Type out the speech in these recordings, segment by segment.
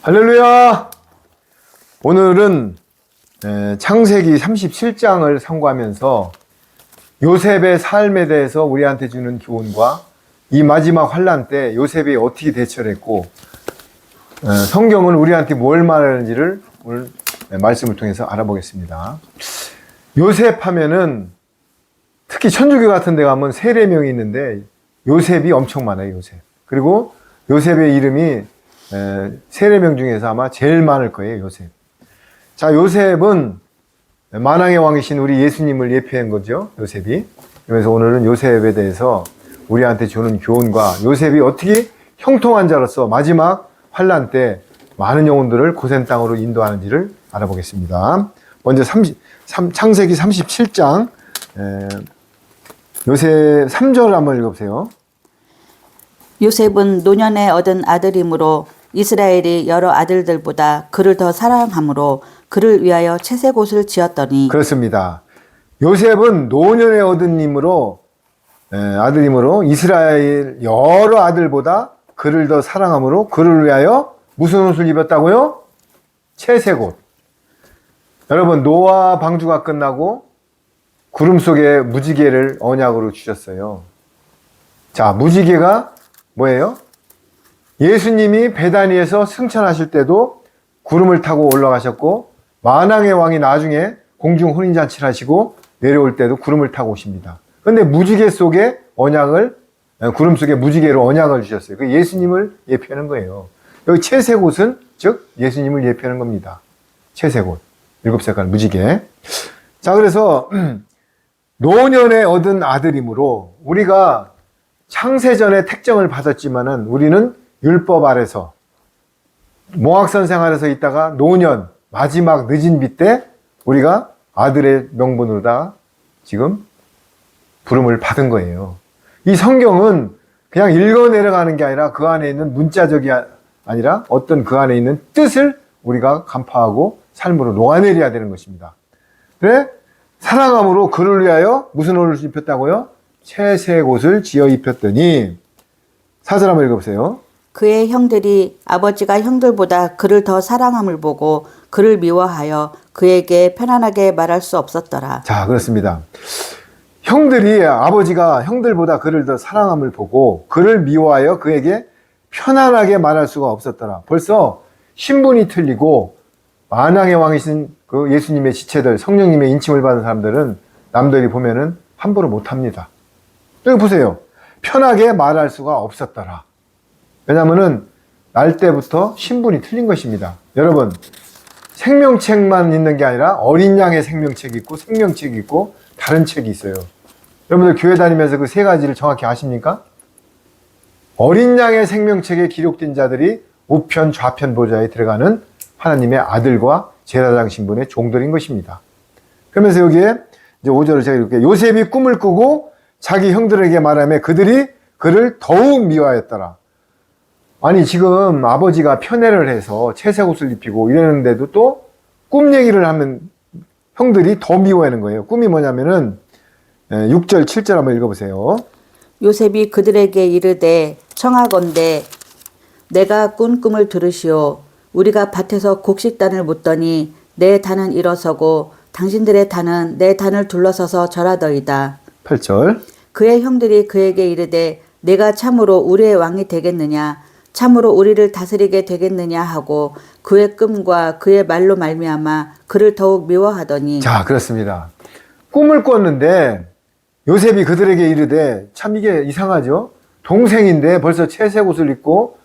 할렐루야! 오늘은 창세기 37장을 상고하면서 요셉의 삶에 대해서 우리한테 주는 교훈과 이 마지막 환난 때 요셉이 어떻게 대처를 했고 성경은 우리한테 뭘 말하는지를 오늘 말씀을 통해서 알아보겠습니다. 요셉 하면은 특히 천주교 같은 데 가면 세례명이 있는데 요셉이 엄청 많아요. 요셉. 그리고 요셉의 이름이 세례명 중에서 아마 제일 많을 거예요. 요셉. 자, 요셉은 만왕의 왕이신 우리 예수님을 예표한 거죠. 요셉이. 그래서 오늘은 요셉에 대해서 우리한테 주는 교훈과 요셉이 어떻게 형통한 자로서 마지막 환난 때 많은 영혼들을 고센 땅으로 인도하는지를 알아보겠습니다. 먼저 창세기 37장 요셉 3절 한번 읽어보세요. 요셉은 노년에 얻은 아들이므로 이스라엘이 여러 아들들보다 그를 더 사랑함으로 그를 위하여 채색옷을 지었더니. 그렇습니다. 요셉은 노년에 얻은 아들이므로 이스라엘 여러 아들보다 그를 더 사랑함으로 그를 위하여 무슨 옷을 입었다고요? 채색옷. 여러분, 노아 방주가 끝나고 구름 속에 무지개를 언약으로 주셨어요. 자, 무지개가 뭐예요? 예수님이 베다니에서 승천하실 때도 구름을 타고 올라가셨고 만왕의 왕이 나중에 공중 혼인잔치를 하시고 내려올 때도 구름을 타고 오십니다. 그런데 무지개 속에 구름 속에 무지개로 언약을 주셨어요. 그 예수님을 예표하는 거예요. 여기 채색옷은 즉 예수님을 예표하는 겁니다. 채색옷. 7색깔 무지개. 자, 그래서 노년에 얻은 아들이므로 우리가 창세전에 택정을 받았지만은 우리는 율법 아래서 모학선 생활에서 있다가 노년 마지막 늦은 비 때 우리가 아들의 명분으로다 지금 부름을 받은 거예요. 이 성경은 그냥 읽어 내려가는 게 아니라 그 안에 있는 문자적이 아니라 어떤 그 안에 있는 뜻을 우리가 간파하고 삶으로 녹아내려야 되는 것입니다. 그래? 사랑함으로 그를 위하여 무슨 옷을 입혔다고요? 채색 옷을 지어 입혔더니. 4절 한번 읽어보세요. 그의 형들이 아버지가 형들보다 그를 더 사랑함을 보고 그를 미워하여 그에게 편안하게 말할 수 없었더라. 자, 그렇습니다. 형들이 아버지가 형들보다 그를 더 사랑함을 보고 그를 미워하여 그에게 편안하게 말할 수가 없었더라. 벌써 신분이 틀리고 만왕의 왕이신 그 예수님의 지체들, 성령님의 인침을 받은 사람들은 남들이 보면은 함부로 못합니다. 여기 보세요. 편하게 말할 수가 없었더라. 왜냐하면은 날 때부터 신분이 틀린 것입니다. 여러분, 생명책만 있는 게 아니라 어린 양의 생명책이 있고 생명책이 있고 다른 책이 있어요. 여러분들 교회 다니면서 그 세 가지를 정확히 아십니까? 어린 양의 생명책에 기록된 자들이 우편 좌편 보좌에 들어가는 하나님의 아들과 제사장 신분의 종들인 것입니다. 그러면서 여기에 이제 5절을 제가 이렇게 요셉이 꿈을 꾸고 자기 형들에게 말하며 그들이 그를 더욱 미워하였더라. 아니, 지금 아버지가 편애를 해서 채색 옷을 입히고 이러는데도 또 꿈 얘기를 하면 형들이 더 미워하는 거예요. 꿈이 뭐냐면은 6절, 7절 한번 읽어보세요. 요셉이 그들에게 이르되 청하건대 내가 꾼 꿈을 들으시오. 우리가 밭에서 곡식단을 묻더니 내 단은 일어서고 당신들의 단은 내 단을 둘러서서 절하더이다. 8절. 그의 형들이 그에게 이르되 내가 참으로 우리의 왕이 되겠느냐 참으로 우리를 다스리게 되겠느냐 하고 그의 꿈과 그의 말로 말미암아 그를 더욱 미워하더니. 자, 그렇습니다. 꿈을 꿨는데 요셉이 그들에게 이르되, 참 이게 이상하죠? 동생인데 벌써 채색 옷을 입고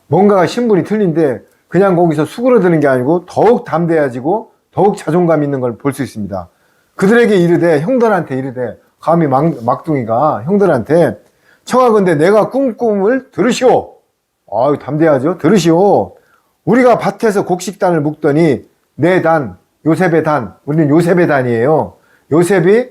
뭔가가 신분이 틀린데 그냥 거기서 수그러드는 게 아니고 더욱 담대해지고 더욱 자존감 있는 걸 볼 수 있습니다. 그들에게 이르되, 형들한테 이르되, 감히 막둥이가 형들한테 청하건대 내가 꿈을 들으시오. 아유, 담대하죠? 들으시오. 우리가 밭에서 곡식단을 묵더니 내 단, 요셉의 단, 우리는 요셉의 단이에요. 요셉이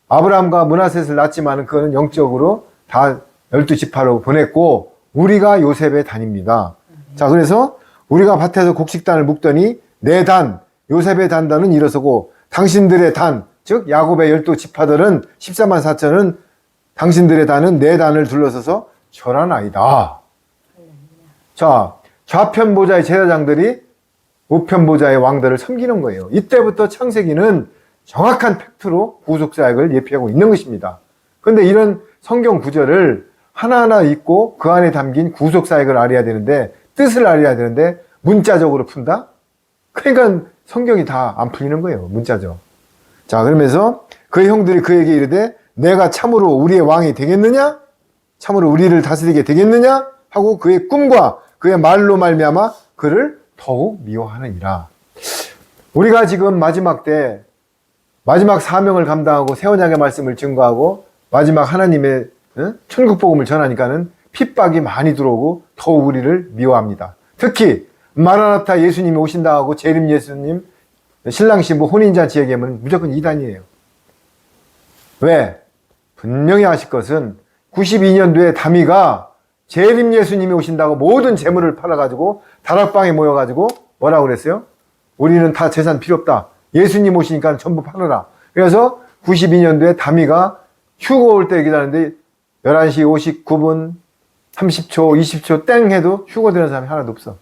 아브라함과 므낫셋을 낳았지만 그거는 영적으로 다 12지파로 보냈고 우리가 요셉의 단입니다. 자, 그래서 우리가 밭에서 곡식단을 묵더니 내 단, 요셉의 단단은 일어서고 당신들의 단, 즉 야곱의 12지파들은 14만 4천은 당신들의 단은 내 단을 둘러서서 절하나이다. 자, 좌편 보좌의 제사장들이 우편 보좌의 왕들을 섬기는 거예요. 이때부터 창세기는 정확한 팩트로 구속사역을 예표하고 있는 것입니다. 그런데 이런 성경 구절을 하나하나 읽고 그 안에 담긴 구속사역을 알아야 되는데, 뜻을 알아야 되는데 문자적으로 푼다? 그러니까 성경이 다 안 풀리는 거예요. 문자적. 자, 그러면서 그의 형들이 그에게 이르되 내가 참으로 우리의 왕이 되겠느냐? 참으로 우리를 다스리게 되겠느냐? 하고 그의 꿈과 그의 말로 말미암아 그를 더욱 미워하느니라. 우리가 지금 마지막 때 마지막 사명을 감당하고 새 언약의 말씀을 증거하고 마지막 하나님의 천국 복음을 전하니까는 핍박이 많이 들어오고 더욱 우리를 미워합니다. 특히 마라나타 예수님이 오신다 하고 재림 예수님 신랑 신부 혼인잔치 얘기하면 무조건 이단이에요. 왜? 분명히 아실 것은 92년도에 다미가 재림 예수님이 오신다고 모든 재물을 팔아가지고 다락방에 모여가지고 뭐라고 그랬어요? 우리는 다 재산 필요 없다. 예수님 오시니까 전부 팔아라. 그래서 92년도에 다미가 휴거 올 때 기다렸는데 11시 59분 30초 20초 땡 해도 휴거 되는 사람이 하나도 없어.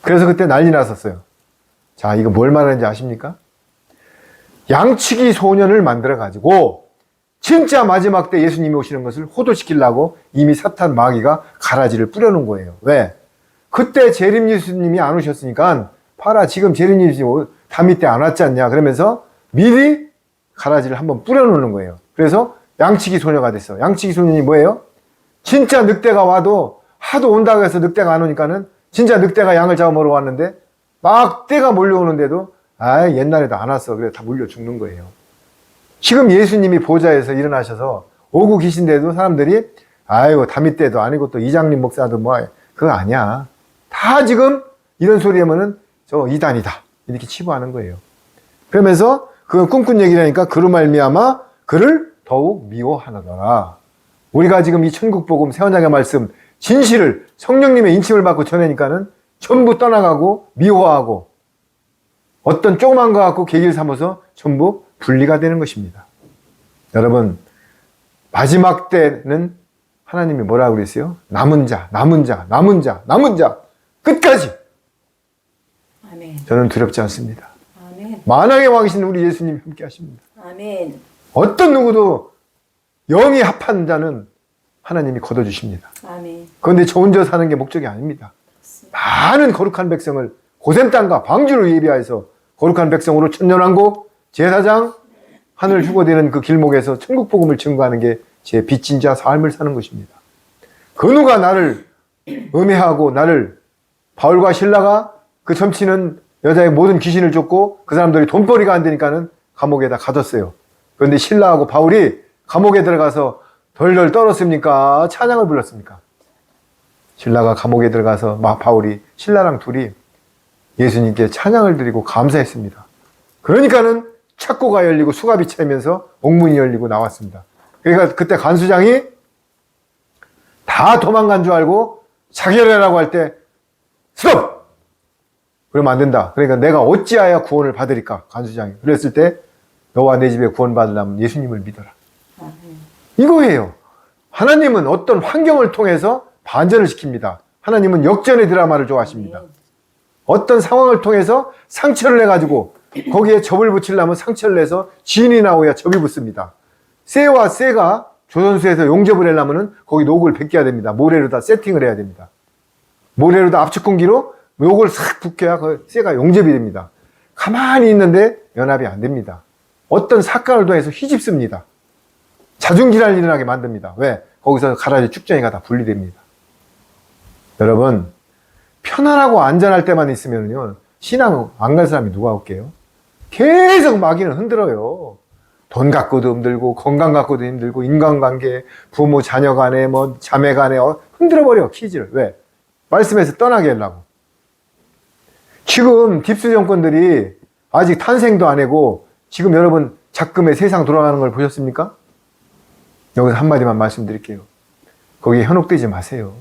그래서 그때 난리 났었어요. 자, 이거 뭘 말하는지 아십니까? 양치기 소년을 만들어가지고 진짜 마지막 때 예수님이 오시는 것을 호도시키려고 이미 사탄 마귀가 가라지를 뿌려놓은 거예요. 왜? 그때 재림 예수님이 안 오셨으니까 봐라, 지금 재림 예수님 다미 때 안 왔지 않냐 그러면서 미리 가라지를 한번 뿌려놓는 거예요. 그래서 양치기 소녀가 됐어. 양치기 소년이 뭐예요? 진짜 늑대가 와도 하도 온다고 해서 늑대가 안 오니까는 진짜 늑대가 양을 잡아먹으러 왔는데 막 떼가 몰려오는데도 옛날에도 안 왔어. 그래 다 물려 죽는 거예요. 지금 예수님이 보좌에서 일어나셔서 오고 계신데도 사람들이 아이고 다미 때도 아니고 또 이장님 목사도 뭐 그거 아니야. 다 지금 이런 소리 하면은 저 이단이다 이렇게 치부하는 거예요. 그러면서 그건 꿈꾼 얘기라니까 그로 말미암아 그를 더욱 미워하노라. 우리가 지금 이 천국 복음 새 언약의 말씀 진실을 성령님의 인침을 받고 전하니까는 전부 떠나가고 미워하고 어떤 조그만 거 갖고 계기를 삼아서 전부 분리가 되는 것입니다. 여러분, 마지막 때는 하나님이 뭐라고 그랬어요? 남은 자, 남은 자, 남은 자, 남은 자, 끝까지. 아멘. 저는 두렵지 않습니다. 아멘. 만왕의 왕이신 우리 예수님이 함께 하십니다. 아멘. 어떤 누구도 영이 합한 자는 하나님이 거둬주십니다. 아멘. 그런데 저 혼자 사는 게 목적이 아닙니다. 많은 거룩한 백성을 고센 땅과 방주를 예비하여서 거룩한 백성으로 천년왕국 제사장 하늘 휴거되는 그 길목에서 천국 복음을 증거하는 게 제 빚진 자 삶을 사는 것입니다. 그 누가 나를 음해하고 나를 바울과 신라가 그 점치는 여자의 모든 귀신을 쫓고 그 사람들이 돈벌이가 안 되니까는 감옥에다 가뒀어요. 그런데 신라하고 바울이 감옥에 들어가서 덜덜 떨었습니까? 찬양을 불렀습니까? 신라가 감옥에 들어가서 바울이 신라랑 둘이 예수님께 찬양을 드리고 감사했습니다. 그러니까는 착고가 열리고 수갑이 차면서 옥문이 열리고 나왔습니다. 그러니까 그때 간수장이 다 도망간 줄 알고 자결해라고 할 때 스톱! 그러면 안 된다. 그러니까 내가 어찌하여 구원을 받으리까? 간수장이. 그랬을 때 너와 내 집에 구원 받으려면 예수님을 믿어라. 이거예요. 하나님은 어떤 환경을 통해서 반전을 시킵니다. 하나님은 역전의 드라마를 좋아하십니다. 어떤 상황을 통해서 상처를 내가지고 거기에 접을 붙이려면 상처를 내서 진이 나오야 접이 붙습니다. 쇠와 쇠가 조선소에서 용접을 하려면 거기 녹을 벗겨야 됩니다. 모래로다 세팅을 해야 됩니다. 모래로다 압축 공기로 녹을 싹 붓겨야 그 쇠가 용접이 됩니다. 가만히 있는데 연합이 안 됩니다. 어떤 사건을 통해서 휘집습니다. 자중질환이 일어나게 만듭니다. 왜? 거기서 가라지 축전이가 다 분리됩니다. 여러분, 편안하고 안전할 때만 있으면요, 신앙 안 갈 사람이 누가 올게요? 계속 마귀는 흔들어요. 돈 갖고도 힘들고, 건강 갖고도 힘들고, 인간관계, 부모, 자녀 간에, 뭐, 자매 간에, 흔들어버려, 키즈를. 왜? 말씀에서 떠나게 하려고. 지금 딥스 정권들이 아직 탄생도 안 하고, 지금 여러분, 작금의 세상 돌아가는 걸 보셨습니까? 여기서 한마디만 말씀드릴게요. 거기에 현혹되지 마세요.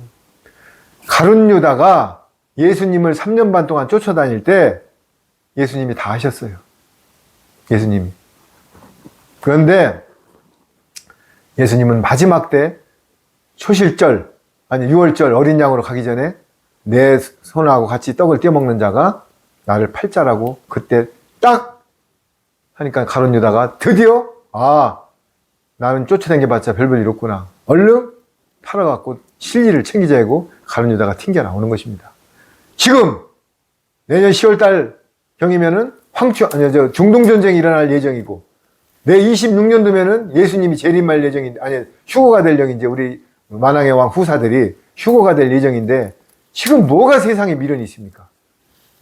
가룟 유다가 예수님을 3년 반 동안 쫓아다닐 때 예수님이 다 하셨어요. 예수님이. 그런데 예수님은 마지막 때 초실절, 아니 6월절 어린 양으로 가기 전에 내 손하고 같이 떡을 떼먹는 자가 나를 팔자라고 그때 딱 하니까 가룟 유다가 드디어 나는 쫓아다녀봤자 별별 일 없구나. 얼른 팔아갖고 실리를 챙기자고 가룟 유다가 튕겨 나오는 것입니다. 지금 내년 10월달 경이면은 중동전쟁이 일어날 예정이고 내 26년도면은 예수님이 재림할 예정인데 휴거가 될 예정인데 우리 만왕의 왕 후사들이 휴거가 될 예정인데 지금 뭐가 세상에 미련이 있습니까?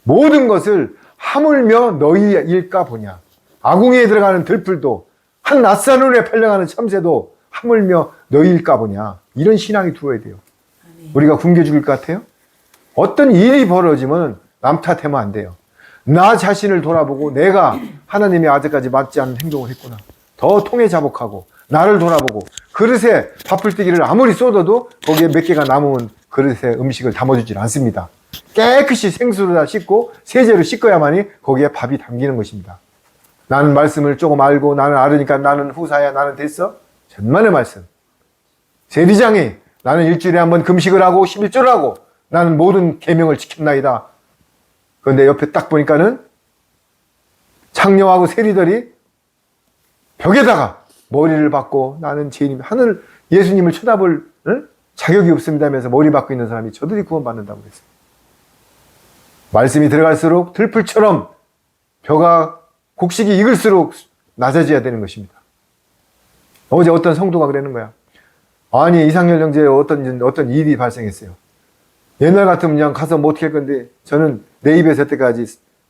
모든 것을 하물며 너희 일까 보냐. 아궁이에 들어가는 들풀도 한 낯선 눈에 팔려가는 참새도 하물며 너희 일까 보냐. 이런 신앙이 두어야 돼요. 아멘. 우리가 굶겨 죽을 것 같아요? 어떤 일이 벌어지면 남 탓하면 안 돼요. 나 자신을 돌아보고 내가 하나님의 아직까지 맞지 않는 행동을 했구나. 더 통회자복하고 나를 돌아보고 그릇에 밥풀떼기를 아무리 쏟아도 거기에 몇 개가 남으면 그릇에 음식을 담아주질 않습니다. 깨끗이 생수로 다 씻고 세제로 씻어야만이 거기에 밥이 담기는 것입니다. 나는 말씀을 조금 알고 나는 알으니까 나는 후사야 나는 됐어? 전만의 말씀. 세리장이 나는 일주일에 한 번 금식을 하고 11조를 하고 나는 모든 계명을 지켰나이다. 그런데 옆에 딱 보니까는 창녀하고 세리들이 벽에다가 머리를 박고 나는 죄인입니다. 하늘 예수님을 쳐다볼 자격이 없습니다면서 머리 박고 있는 사람이 저들이 구원받는다고 그랬어요. 말씀이 들어갈수록 들풀처럼 벼가 곡식이 익을수록 낮아져야 되는 것입니다. 어제 어떤 성도가 그러는 거야. 아니 이상열 형제에 어떤 일이 발생했어요. 옛날 같으면 그냥 가서 뭐 어떻게 할 건데 저는 내 입에서 여태까지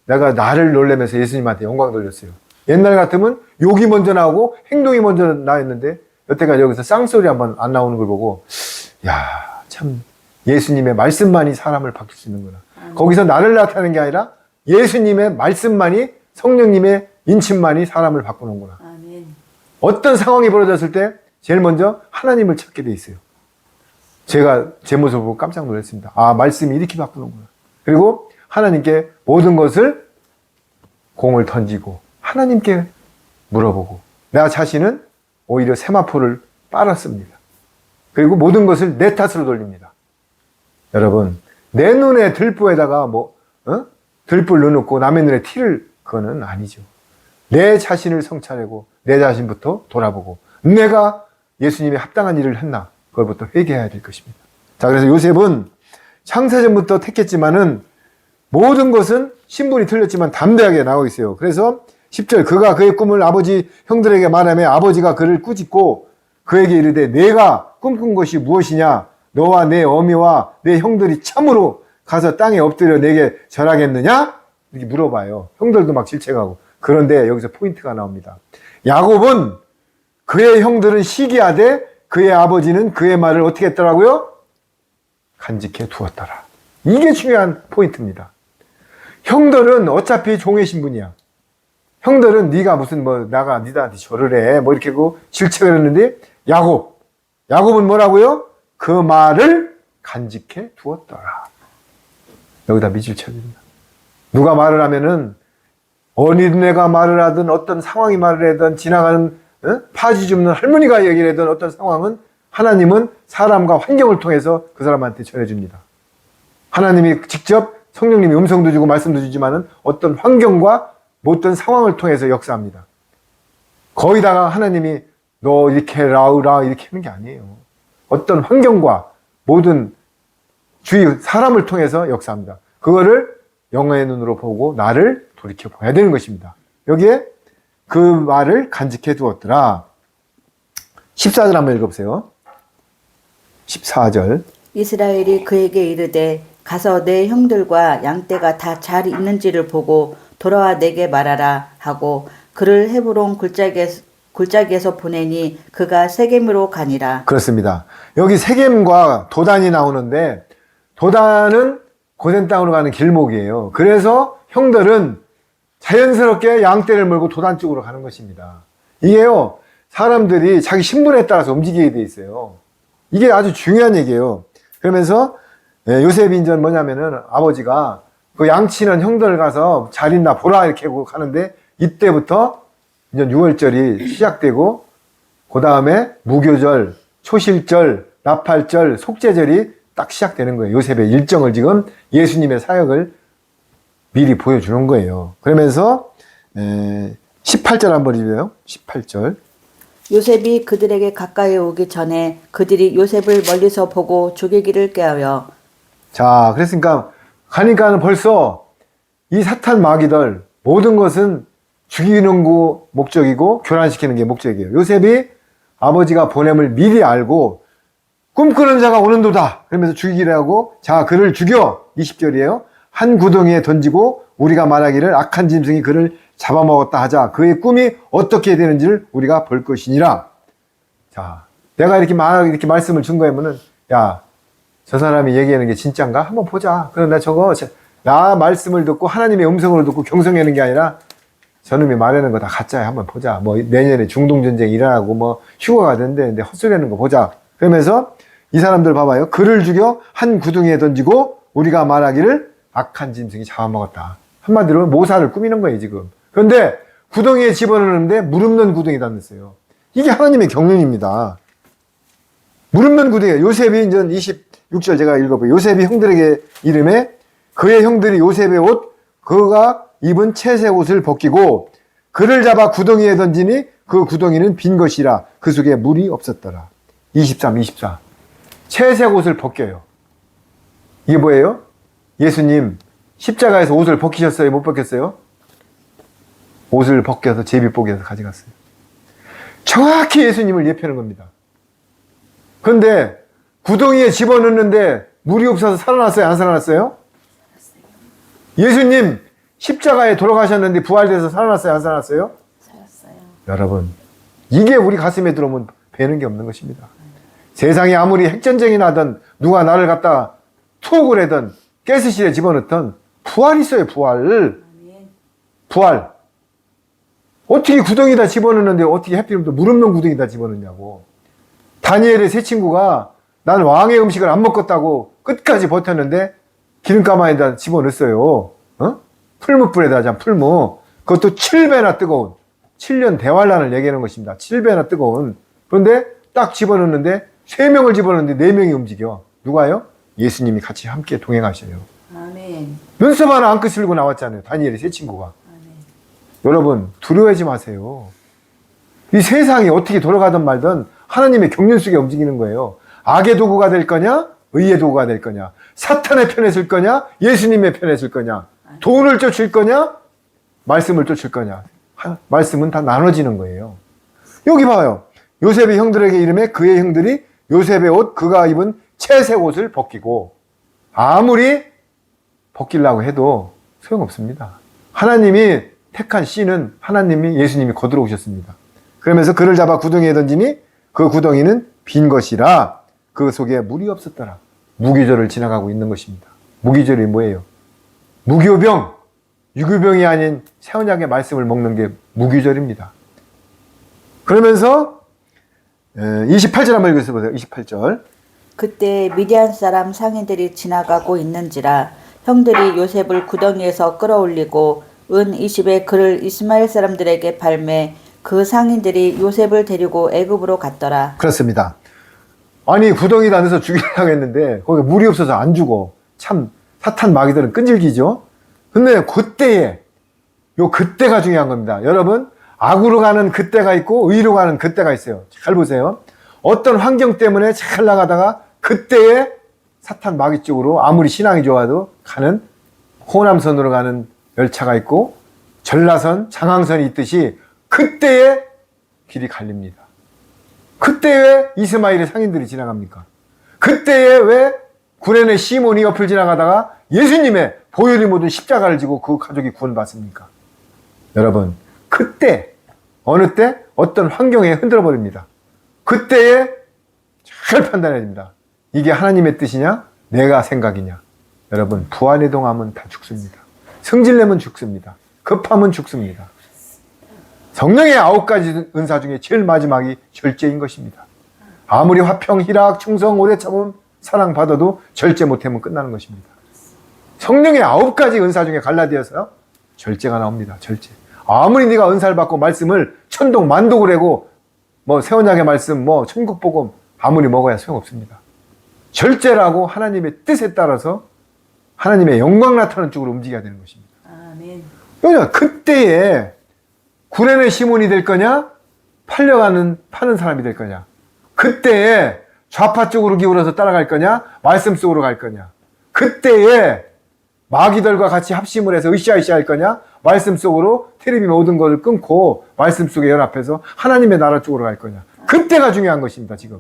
내가 나를 놀래면서 예수님한테 영광 돌렸어요. 옛날 같으면 욕이 먼저 나오고 행동이 먼저 나왔는데 여태까지 여기서 쌍소리 한번 안 나오는 걸 보고 참 예수님의 말씀만이 사람을 바뀔 수 있는구나. 거기서 나를 나타내는 게 아니라 예수님의 말씀만이 성령님의 인침만이 사람을 바꾸는구나. 아멘. 어떤 상황이 벌어졌을 때 제일 먼저 하나님을 찾게 돼 있어요. 제가 제 모습을 보고 깜짝 놀랐습니다. 말씀이 이렇게 바꾸는구나. 그리고 하나님께 모든 것을 공을 던지고 하나님께 물어보고 나 자신은 오히려 세마포를 빨았습니다. 그리고 모든 것을 내 탓으로 돌립니다. 여러분 내 눈에 들보에다가 들불 넣어놓고 남의 눈에 티를 그거는 아니죠. 내 자신을 성찰하고 내 자신부터 돌아보고 내가 예수님이 합당한 일을 했나 그걸부터 회개해야 될 것입니다. 자, 그래서 요셉은 창세전부터 택했지만은 모든 것은 신분이 틀렸지만 담대하게 나오고 있어요. 그래서 10절 그가 그의 꿈을 아버지 형들에게 말하며 아버지가 그를 꾸짖고 그에게 이르되 내가 꿈꾼 것이 무엇이냐 너와 내 어미와 내 형들이 참으로 가서 땅에 엎드려 내게 절하겠느냐 이렇게 물어봐요. 형들도 막 질책하고. 그런데 여기서 포인트가 나옵니다. 야곱은 그의 형들은 시기하되 그의 아버지는 그의 말을 어떻게 했더라고요? 간직해 두었더라. 이게 중요한 포인트입니다. 형들은 어차피 종의 신분이야. 형들은 네가 무슨 나가 니들한테 절을 해 이렇게 하고 질책을 했는데 야곱은 뭐라고요? 그 말을 간직해 두었더라. 여기다 밑줄 쳐줍니다. 누가 말을 하면은 어린애가 말을 하든 어떤 상황이 말을 하든 지나가는 파지 줍는 할머니가 얘기를 하든 어떤 상황은 하나님은 사람과 환경을 통해서 그 사람한테 전해줍니다. 하나님이 직접 성령님이 음성도 주고 말씀도 주지만은 어떤 환경과 어떤 상황을 통해서 역사합니다. 거기다가 하나님이 너 이렇게 라우라 이렇게 하는 게 아니에요. 어떤 환경과 모든 주위 사람을 통해서 역사합니다. 그거를 영의 눈으로 보고 나를 돌이켜 봐야 되는 것입니다. 여기에 그 말을 간직해 두었더라. 14절 한번 읽어보세요. 14절. 이스라엘이 그에게 이르되 가서 내 형들과 양떼가 다 잘 있는지를 보고 돌아와 내게 말하라 하고 그를 헤브론 굴짜기에서 보내니 그가 세겜으로 가니라. 그렇습니다. 여기 세겜과 도단이 나오는데 도단은 고센 땅으로 가는 길목이에요. 그래서 형들은 자연스럽게 양떼를 몰고 도단 쪽으로 가는 것입니다. 이게요, 사람들이 자기 신분에 따라서 움직이게 돼 있어요. 이게 아주 중요한 얘기예요. 그러면서 요셉이 이제 뭐냐면은 아버지가 그 양치는 형들 가서 잘 있나 보라 이렇게 하고 가는데 이때부터 이제 6월절이 시작되고 그 다음에 무교절, 초실절, 나팔절, 속죄절이 딱 시작되는 거예요. 요셉의 일정을 지금 예수님의 사역을 미리 보여주는 거예요. 그러면서 18절 한번 읽어요. 18절. 요셉이 그들에게 가까이 오기 전에 그들이 요셉을 멀리서 보고 죽이기를 꾀하여. 자, 그랬으니까 가니까는 벌써 이 사탄 마귀들 모든 것은 죽이는 거 목적이고 교란시키는 게 목적이에요. 요셉이 아버지가 보냄을 미리 알고 꿈꾸는 자가 오는도다 그러면서 죽이기를 하고, 자, 그를 죽여. 20절이에요. 한 구덩이에 던지고 우리가 말하기를 악한 짐승이 그를 잡아먹었다 하자. 그의 꿈이 어떻게 되는지를 우리가 볼 것이니라. 자, 내가 이렇게 말씀을 준 거면은, 야, 저 사람이 얘기하는 게 진짠가? 한번 보자. 그럼 나 말씀을 듣고 하나님의 음성을 듣고 경성하는 게 아니라 저놈이 말하는 거 다 가짜야. 한번 보자. 뭐 내년에 중동전쟁이 일어나고 뭐 휴가가 된다는데 헛소리하는 거 보자. 그러면서 이 사람들 봐봐요. 그를 죽여 한 구덩이에 던지고 우리가 말하기를 악한 짐승이 잡아먹었다. 한마디로 모사를 꾸미는 거예요, 지금. 그런데 구덩이에 집어넣는데 물 없는 구덩이다 했어요. 이게 하나님의 경륜입니다. 물 없는 구덩이. 요셉이 이제 26절 제가 읽어봐요. 요셉이 형들에게 이름에 그의 형들이 요셉의 옷, 그가 입은 채색 옷을 벗기고 그를 잡아 구덩이에 던지니 그 구덩이는 빈 것이라 그 속에 물이 없었더라. 23, 24. 채색 옷을 벗겨요. 이게 뭐예요? 예수님 십자가에서 옷을 벗기셨어요? 못 벗겼어요? 옷을 벗겨서 제비복에서 가져갔어요. 정확히 예수님을 예표하는 겁니다. 그런데 구덩이에 집어넣는데 물이 없어서 살아났어요? 안 살아났어요? 예수님 십자가에 돌아가셨는데 부활돼서 살아났어요? 안 살아났어요? 살았어요. 여러분, 이게 우리 가슴에 들어오면 배는 게 없는 것입니다. 세상에 아무리 핵전쟁이 나든 누가 나를 갖다 투옥을 하든 가스실에 집어넣든 부활이 있어요. 부활. 부활. 어떻게 구덩이다 집어넣는데 어떻게 해필이면 물 없는 구덩이다 집어넣냐고. 다니엘의 세 친구가 난 왕의 음식을 안 먹겠다고 끝까지 버텼는데 기름가마에다 집어넣었어요. 풀무불에다 풀무. 그것도 7배나 뜨거운 7년 대환란을 얘기하는 것입니다. 7배나 뜨거운. 그런데 딱 집어넣는데 3명을 집어넣는데 4명이 움직여. 누가요? 예수님이 같이 함께 동행하셔요. 아멘. 눈썹 하나 안 끄슬고 나왔잖아요. 다니엘의 세 친구가. 아멘. 여러분, 두려워하지 마세요. 이 세상이 어떻게 돌아가든 말든 하나님의 경륜 속에 움직이는 거예요. 악의 도구가 될 거냐? 의의 도구가 될 거냐? 사탄의 편에 설 거냐? 예수님의 편에 설 거냐? 돈을 쫓을 거냐? 말씀을 쫓을 거냐? 말씀은 다 나눠지는 거예요. 여기 봐요. 요셉의 형들에게 이름에 그의 형들이 요셉의 옷, 그가 입은 채색 옷을 벗기고, 아무리 벗기려고 해도 소용없습니다. 하나님이 택한 씨는 하나님이 예수님이 거두러 오셨습니다. 그러면서 그를 잡아 구덩이에 던지니 그 구덩이는 빈 것이라 그 속에 물이 없었더라. 무기절을 지나가고 있는 것입니다. 무기절이 뭐예요? 무교병, 유교병이 아닌 새 언약의 말씀을 먹는 게 무기절입니다. 그러면서 28절 한번 읽어보세요. 28절. 그때 미디안 사람 상인들이 지나가고 있는지라 형들이 요셉을 구덩이에서 끌어올리고 은 20에 그를 이스마엘 사람들에게 팔매 그 상인들이 요셉을 데리고 애굽으로 갔더라. 그렇습니다. 아니 구덩이다 넣어서 죽이려고 했는데 거기 물이 없어서 안 죽어. 참 사탄 마귀들은 끈질기죠. 근데 그때에 그때가 중요한 겁니다. 여러분, 악으로 가는 그때가 있고 의로 가는 그때가 있어요. 잘 보세요. 어떤 환경 때문에 잘 나가다가 그때에 사탄 마귀 쪽으로 아무리 신앙이 좋아도 가는 호남선으로 가는 열차가 있고 전라선, 장항선이 있듯이 그때에 길이 갈립니다. 그때 왜 이스마엘의 상인들이 지나갑니까? 그때에 왜 구레네 시몬이 옆을 지나가다가 예수님의 보혈이 묻은 십자가를 지고 그 가족이 구원받습니까? 여러분, 그때 어느 때 어떤 환경에 흔들어 버립니다. 그때에 잘 판단해야 됩니다. 이게 하나님의 뜻이냐 내가 생각이냐. 여러분, 부안해동하면 다 죽습니다. 성질내면 죽습니다. 급하면 죽습니다. 성령의 9가지 은사 중에 제일 마지막이 절제인 것입니다. 아무리 화평, 희락, 충성, 오래 참음, 사랑 받아도 절제 못하면 끝나는 것입니다. 성령의 9가지 은사 중에 갈라디아서 절제가 나옵니다. 절제. 아무리 네가 은사를 받고 말씀을 천독 만독을 하고 새 언약의 말씀, 천국복음 아무리 먹어야 소용없습니다. 절제라고 하나님의 뜻에 따라서 하나님의 영광 나타나는 쪽으로 움직여야 되는 것입니다. 아멘. 그러니까 그때에 구렘의 시몬이 될 거냐? 파는 사람이 될 거냐? 그때에 좌파 쪽으로 기울어서 따라갈 거냐? 말씀 속으로 갈 거냐? 그때에 마귀들과 같이 합심을 해서 으쌰으쌰 할 거냐? 말씀 속으로 텔레비 모든 것을 끊고 말씀 속에 연합해서 하나님의 나라 쪽으로 갈 거냐? 그때가 중요한 것입니다. 지금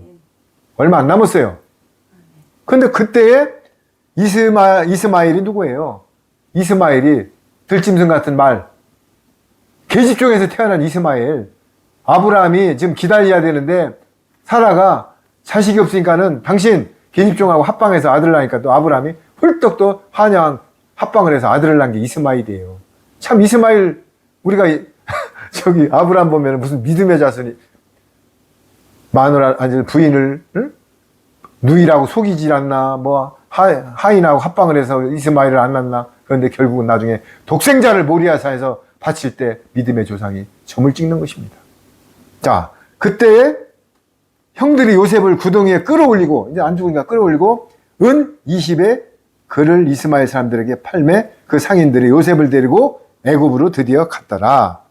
얼마 안 남았어요. 근데 그때에 이스마엘이 누구예요? 이스마엘이 들짐승 같은 말, 계집종에서 태어난 이스마엘. 아브라함이 지금 기다려야 되는데 사라가 자식이 없으니까는 당신 계집종하고 합방해서 아들을 낳으니까 또 아브라함이 훌떡 또 합방을 해서 아들을 낳은 게 이스마엘이에요. 참 이스마엘 우리가 저기 아브라함 보면 무슨 믿음의 자손이 마누라 아니 부인을 응? 누이라고 속이질 않나 뭐 하인하고 합방을 해서 이스마엘을 안 낳나. 그런데 결국은 나중에 독생자를 모리아사에서 바칠 때 믿음의 조상이 점을 찍는 것입니다. 자, 그때에 형들이 요셉을 구덩이에 끌어올리고 이제 안 죽으니까 끌어올리고 은 20에 그를 이스마엘 사람들에게 팔매 그 상인들이 요셉을 데리고 애굽으로 드디어 갔더라.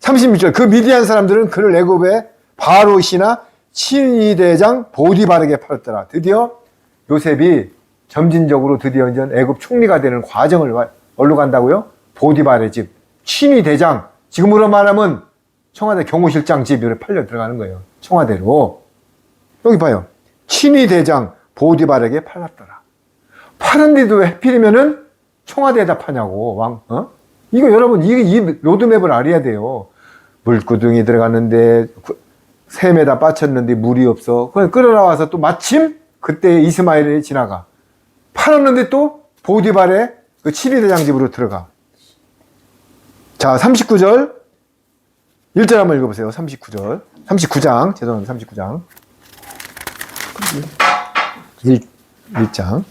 36절 그 미디안 사람들은 그를 애굽의 바로시나 친위대장 보디발에게 팔았더라. 드디어 요셉이 점진적으로 드디어 이제 애굽 총리가 되는 과정을 어디로 간다고요? 보디발의 집 친위대장, 지금으로 말하면 청와대 경호실장 집에 팔려 들어가는 거예요. 청와대로. 여기 봐요. 친위대장 보디발에게 팔았더라. 파는데도 왜 하필이면은 청와대에다 파냐고, 이거 여러분, 이 로드맵을 알아야 돼요. 물구덩이 들어갔는데, 샘에다 빠쳤는데 물이 없어. 그냥 끌어나와서 또 마침 그때 이스마엘이 지나가. 팔았는데 또 보디발의 그 친위대장 집으로 들어가. 자, 39절. 1절 한번 읽어보세요. 39절. 39장. 죄송합니다. 39장. 1장.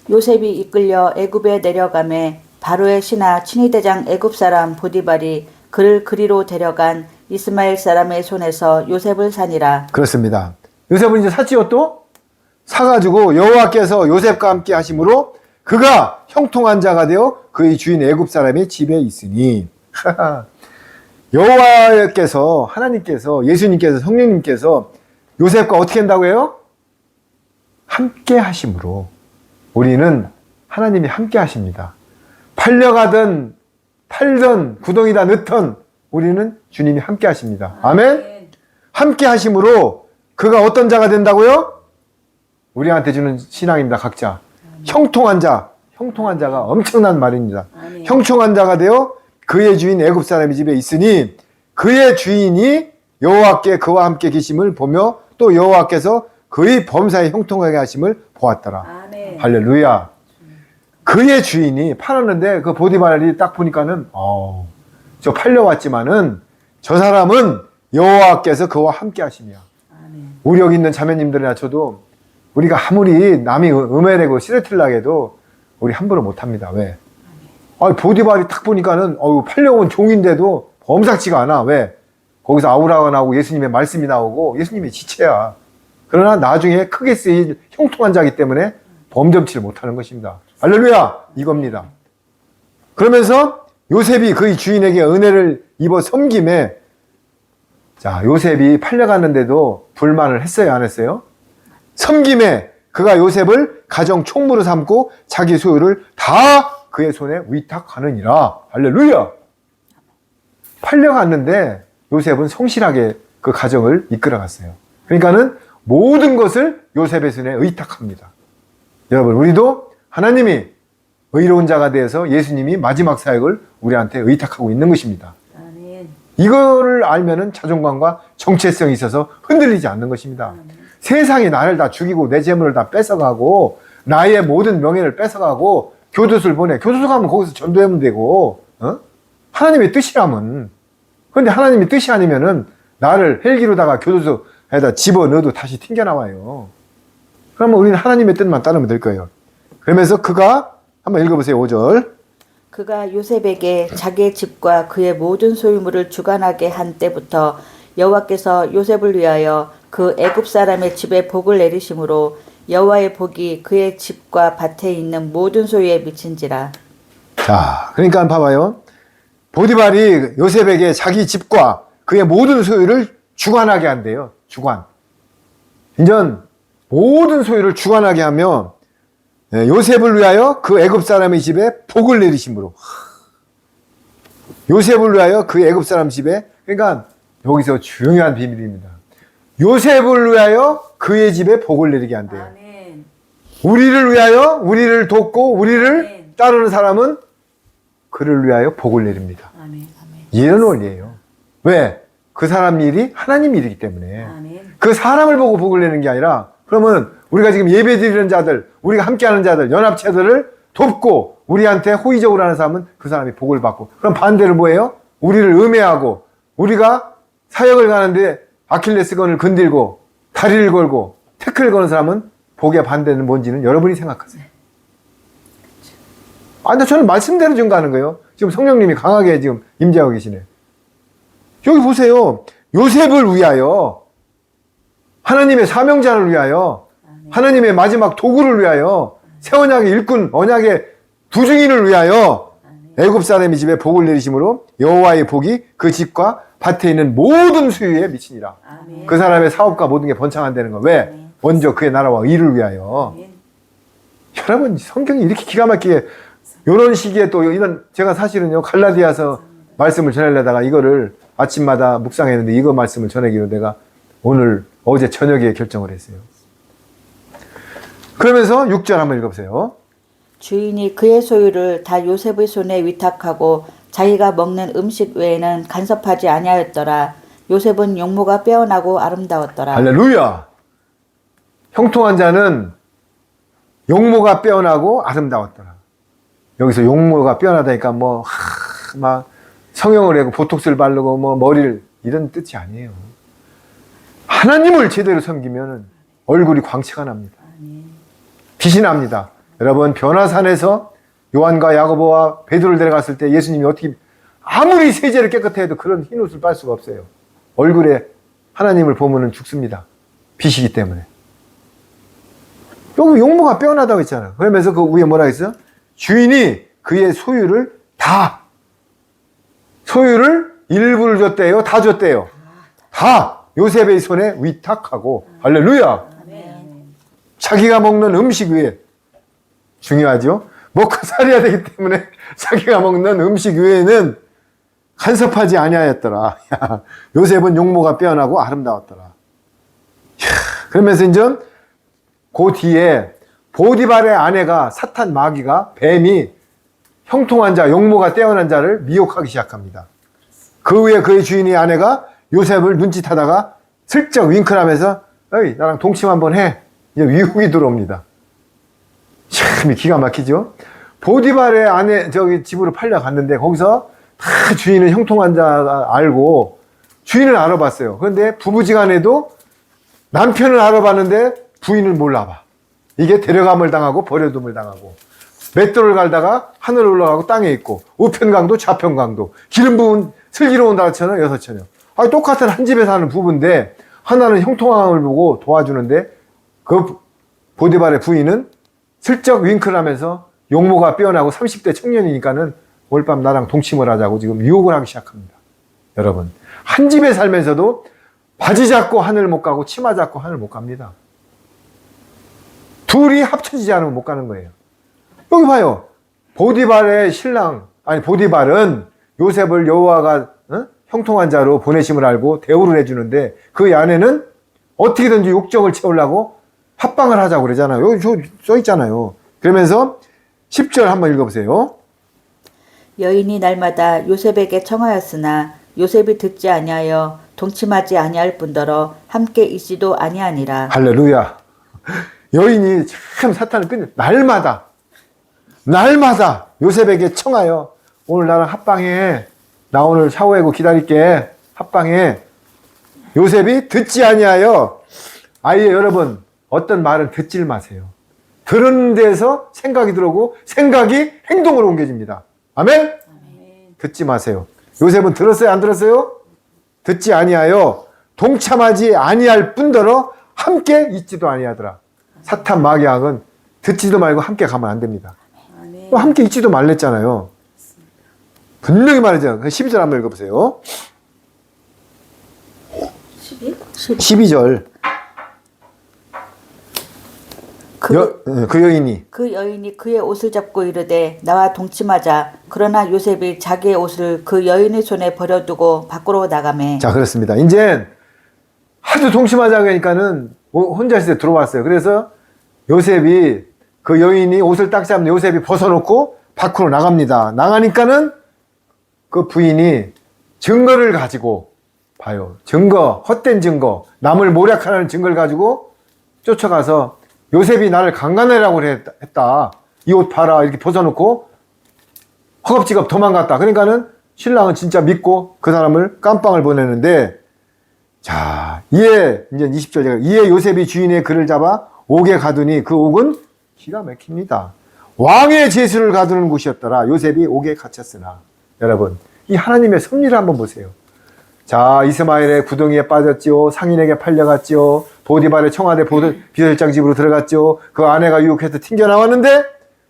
요셉이 이끌려 애굽에 내려가매 바로의 신하 친위대장 애굽 사람 보디발이 그를 그리로 데려간 이스마엘 사람의 손에서 요셉을 사니라. 그렇습니다. 요셉은 이제 샀지요 또? 사가지고 여호와께서 요셉과 함께 하심으로 그가 형통한 자가 되어 그의 주인 애굽 사람의 집에 있으니 여호와께서 하나님께서 예수님께서 성령님께서 요셉과 어떻게 한다고 해요? 함께 하심으로 우리는 하나님이 함께 하십니다. 팔려가든 팔던 구덩이다 넣던 우리는 주님이 함께 하십니다. 아멘? 함께 하심으로 그가 어떤 자가 된다고요? 우리한테 주는 신앙입니다. 각자. 형통한 자. 형통한 자가 엄청난 말입니다. 형통한 자가 되어 그의 주인 애굽 사람의 집에 있으니 그의 주인이 여호와께 그와 함께 계심을 보며 또 여호와께서 그의 범사에 형통하게 하심을 보았더라. 아멘. 할렐루야. 그의 주인이 팔았는데 그 보디발이 딱 보니까는 저 팔려왔지만은 저 사람은 여호와께서 그와 함께 하심이야. 아멘. 우리 여기 있는 자매님들이나 저도 우리가 아무리 남이 음해내고 시래틀라게 해도 우리 함부로 못합니다. 왜? 보디발이 딱 보니까는 팔려온 종인데도 범상치가 않아. 왜? 거기서 아우라가 나오고 예수님의 말씀이 나오고 예수님의 지체야. 그러나 나중에 크게 쓰일 형통한 자이기 때문에 범접치를 못하는 것입니다. 할렐루야! 이겁니다. 그러면서 요셉이 그의 주인에게 은혜를 입어 섬김에 자, 요셉이 팔려갔는데도 불만을 했어요? 안 했어요? 섬김에 그가 요셉을 가정 총무로 삼고 자기 소유를 다 그의 손에 위탁하느니라. 할렐루야! 팔려갔는데 요셉은 성실하게 그 가정을 이끌어갔어요. 그러니까는 모든 것을 요셉의 손에 의탁합니다. 여러분, 우리도 하나님이 의로운 자가 되어서 예수님이 마지막 사역을 우리한테 의탁하고 있는 것입니다. 아멘. 이거를 알면은 자존감과 정체성이 있어서 흔들리지 않는 것입니다. 세상이 나를 다 죽이고 내 재물을 다 뺏어가고 나의 모든 명예를 뺏어가고 교도소를 보내. 교도소 가면 거기서 전도하면 되고 하나님의 뜻이라면. 그런데 하나님의 뜻이 아니면은 나를 헬기로다가 교도소에다 집어넣어도 다시 튕겨나와요. 그러면 우리는 하나님의 뜻만 따르면 될 거예요. 그러면서 그가 한번 읽어보세요. 5절. 그가 요셉에게 자기의 집과 그의 모든 소유물을 주관하게 한 때부터 여호와께서 요셉을 위하여 그 애굽 사람의 집에 복을 내리심으로 여호와의 복이 그의 집과 밭에 있는 모든 소유에 미친지라. 자, 그러니까 봐봐요. 보디발이 요셉에게 자기 집과 그의 모든 소유를 주관하게 한대요. 주관. 인전 모든 소유를 주관하게 하며 요셉을 위하여 그 애굽 사람의 집에 복을 내리심으로. 요셉을 위하여 그 애굽 사람 집에, 그러니까 여기서 중요한 비밀입니다. 요셉을 위하여 그의 집에 복을 내리게 한대요. 아멘. 우리를 위하여 우리를 돕고 우리를 아멘. 따르는 사람은 그를 위하여 복을 내립니다. 아멘. 이런 원리예요. 왜? 그 사람 일이 하나님 일이기 때문에. 아멘. 그 사람을 보고 복을 내는 게 아니라, 그러면 우리가 지금 예배 드리는 자들, 우리가 함께하는 자들, 연합체들을 돕고 우리한테 호의적으로 하는 사람은 그 사람이 복을 받고, 그럼 반대로 뭐예요? 우리를 음해하고 우리가 사역을 가는데 아킬레스건을 건들고 다리를 걸고 태클을 거는 사람은 복의 반대는 뭔지는 여러분이 생각하세요. 근데 저는 말씀대로 증거하는 거예요. 지금 성령님이 강하게 지금 임재하고 계시네. 여기 보세요. 요셉을 위하여, 하나님의 사명자를 위하여, 하나님의 마지막 도구를 위하여, 새 언약의 일꾼, 언약의 두중인을 위하여 애굽 사람의 집에 복을 내리심으로 여호와의 복이 그 집과 밭에 있는 모든 수유에 미치니라. 아멘. 그 사람의 사업과 모든 게 번창한다는 거. 왜? 아멘. 먼저 그의 나라와 의를 위하여. 아멘. 여러분, 성경이 이렇게 기가 막히게 이런 시기에 또 이런, 제가 사실은요 갈라디아서 말씀을 전하려다가 이거를 아침마다 묵상했는데 이거 말씀을 전하기로 내가 오늘 어제 저녁에 결정을 했어요. 그러면서 6절 한번 읽어보세요. 주인이 그의 소유를 다 요셉의 손에 위탁하고 자기가 먹는 음식 외에는 간섭하지 아니하였더라. 요셉은 용모가 빼어나고 아름다웠더라. 할렐루야. 형통한 자는 용모가 빼어나고 아름다웠더라. 여기서 용모가 빼어나다니까 막 성형을 하고 보톡스를 바르고 머리를, 이런 뜻이 아니에요. 하나님을 제대로 섬기면 얼굴이 광채가 납니다. 빛이 납니다. 여러분, 변화산에서 요한과 야고보와 베드로를 데려갔을 때 예수님이 어떻게, 아무리 세제를 깨끗해 해도 그런 흰 옷을 빨 수가 없어요. 얼굴에 하나님을 보면은 죽습니다. 빛이기 때문에. 여기 용모가 빼어나다고 했잖아요. 그러면서 그 위에 뭐라 했어? 주인이 그의 소유를 일부를 줬대요? 다 줬대요? 다 요셉의 손에 위탁하고. 할렐루야. 자기가 먹는 음식 위에, 중요하죠? 먹고 살아야 되기 때문에 자기가 먹는 음식 위에는 간섭하지 아니하였더라. 요셉은 용모가 빼어나고 아름다웠더라. 그러면서 이제 그 뒤에 보디발의 아내가, 사탄 마귀가, 뱀이 형통한 자, 용모가 떼어난 자를 미혹하기 시작합니다. 그 후에 그의 주인의 아내가 요셉을 눈짓하다가 슬쩍 윙크하면서 어이, 나랑 동침 한번 해. 이제 위협이 들어옵니다. 참 기가 막히죠? 보디발의 아내 집으로 팔려갔는데 거기서 다 주인은 형통한 자가 알고 주인을 알아봤어요. 그런데 부부지간에도 남편을 알아봤는데 부인을 몰라봐. 이게 데려감을 당하고 버려둠을 당하고 맷돌을 갈다가 하늘 올라가고 땅에 있고 우편강도 좌편강도 기름 부은 슬기로운 5처녀 6처녀. 똑같은 한 집에 사는 부부인데 하나는 형통함을 보고 도와주는데 그 보디발의 부인은 슬쩍 윙크를 하면서 용모가 빼어나고 30대 청년이니까는 오늘 밤 나랑 동침을 하자고 지금 유혹을 하기 시작합니다. 여러분, 한 집에 살면서도 바지 잡고 하늘 못 가고 치마 잡고 하늘 못 갑니다. 둘이 합쳐지지 않으면 못 가는 거예요. 여기 봐요. 보디발의 신랑, 보디발은 요셉을 여호와가 형통한 자로 보내심을 알고 대우를 해주는데 그 아내는 어떻게든지 욕정을 채우려고 합방을 하자고 그러잖아요. 여기 써 있잖아요. 그러면서 10절 한번 읽어보세요. 여인이 날마다 요셉에게 청하였으나 요셉이 듣지 아니하여 동침하지 아니할 뿐더러 함께 있지도 아니하니라. 할렐루야. 여인이 참 사탄을 끊는, 날마다 요셉에게 청하여 오늘 나랑 합방해. 나 오늘 샤워하고 기다릴게. 합방해. 요셉이 듣지 아니하여, 아예 여러분 어떤 말은 듣질 마세요. 들은 데서 생각이 들어오고 생각이 행동으로 옮겨집니다. 아멘? 듣지 마세요. 요셉은 들었어요? 안 들었어요? 듣지 아니하여 동참하지 아니할 뿐더러 함께 있지도 아니하더라. 사탄 마귀학은 듣지도 말고 함께 가면 안 됩니다. 아멘. 또 함께 있지도 말랬잖아요. 분명히 말하죠. 12절 한번 읽어보세요. 12? 12절. 그 여인이 그 여인이 그의 옷을 잡고 이르되 나와 동침하자. 그러나 요셉이 자기의 옷을 그 여인의 손에 버려두고 밖으로 나가매. 자 그렇습니다. 이제 하도 동심하자 그러니까는 혼자 있을 때 들어왔어요. 그래서 요셉이 그 여인이 옷을 딱 잡는 요셉이 벗어놓고 밖으로 나갑니다. 나가니까는 그 부인이 증거를 가지고 봐요. 증거, 헛된 증거, 남을 모략하는 증거를 가지고 쫓아가서 요셉이 나를 강간해라고 했다. 이 옷 봐라. 이렇게 벗어놓고 허겁지겁 도망갔다. 그러니까는 신랑은 진짜 믿고 그 사람을 깜빵을 보내는데, 자, 이에 이제 20절 이에 요셉이 주인의 그를 잡아 옥에 가두니 그 옥은 기가 막힙니다. 왕의 제수를 가두는 곳이었더라. 요셉이 옥에 갇혔으나. 여러분, 이 하나님의 섭리를 한번 보세요. 자, 이스마엘의 구덩이에 빠졌지요. 상인에게 팔려갔지요. 보디발의 청와대 비서실장 집으로 들어갔지요. 그 아내가 유혹해서 튕겨 나왔는데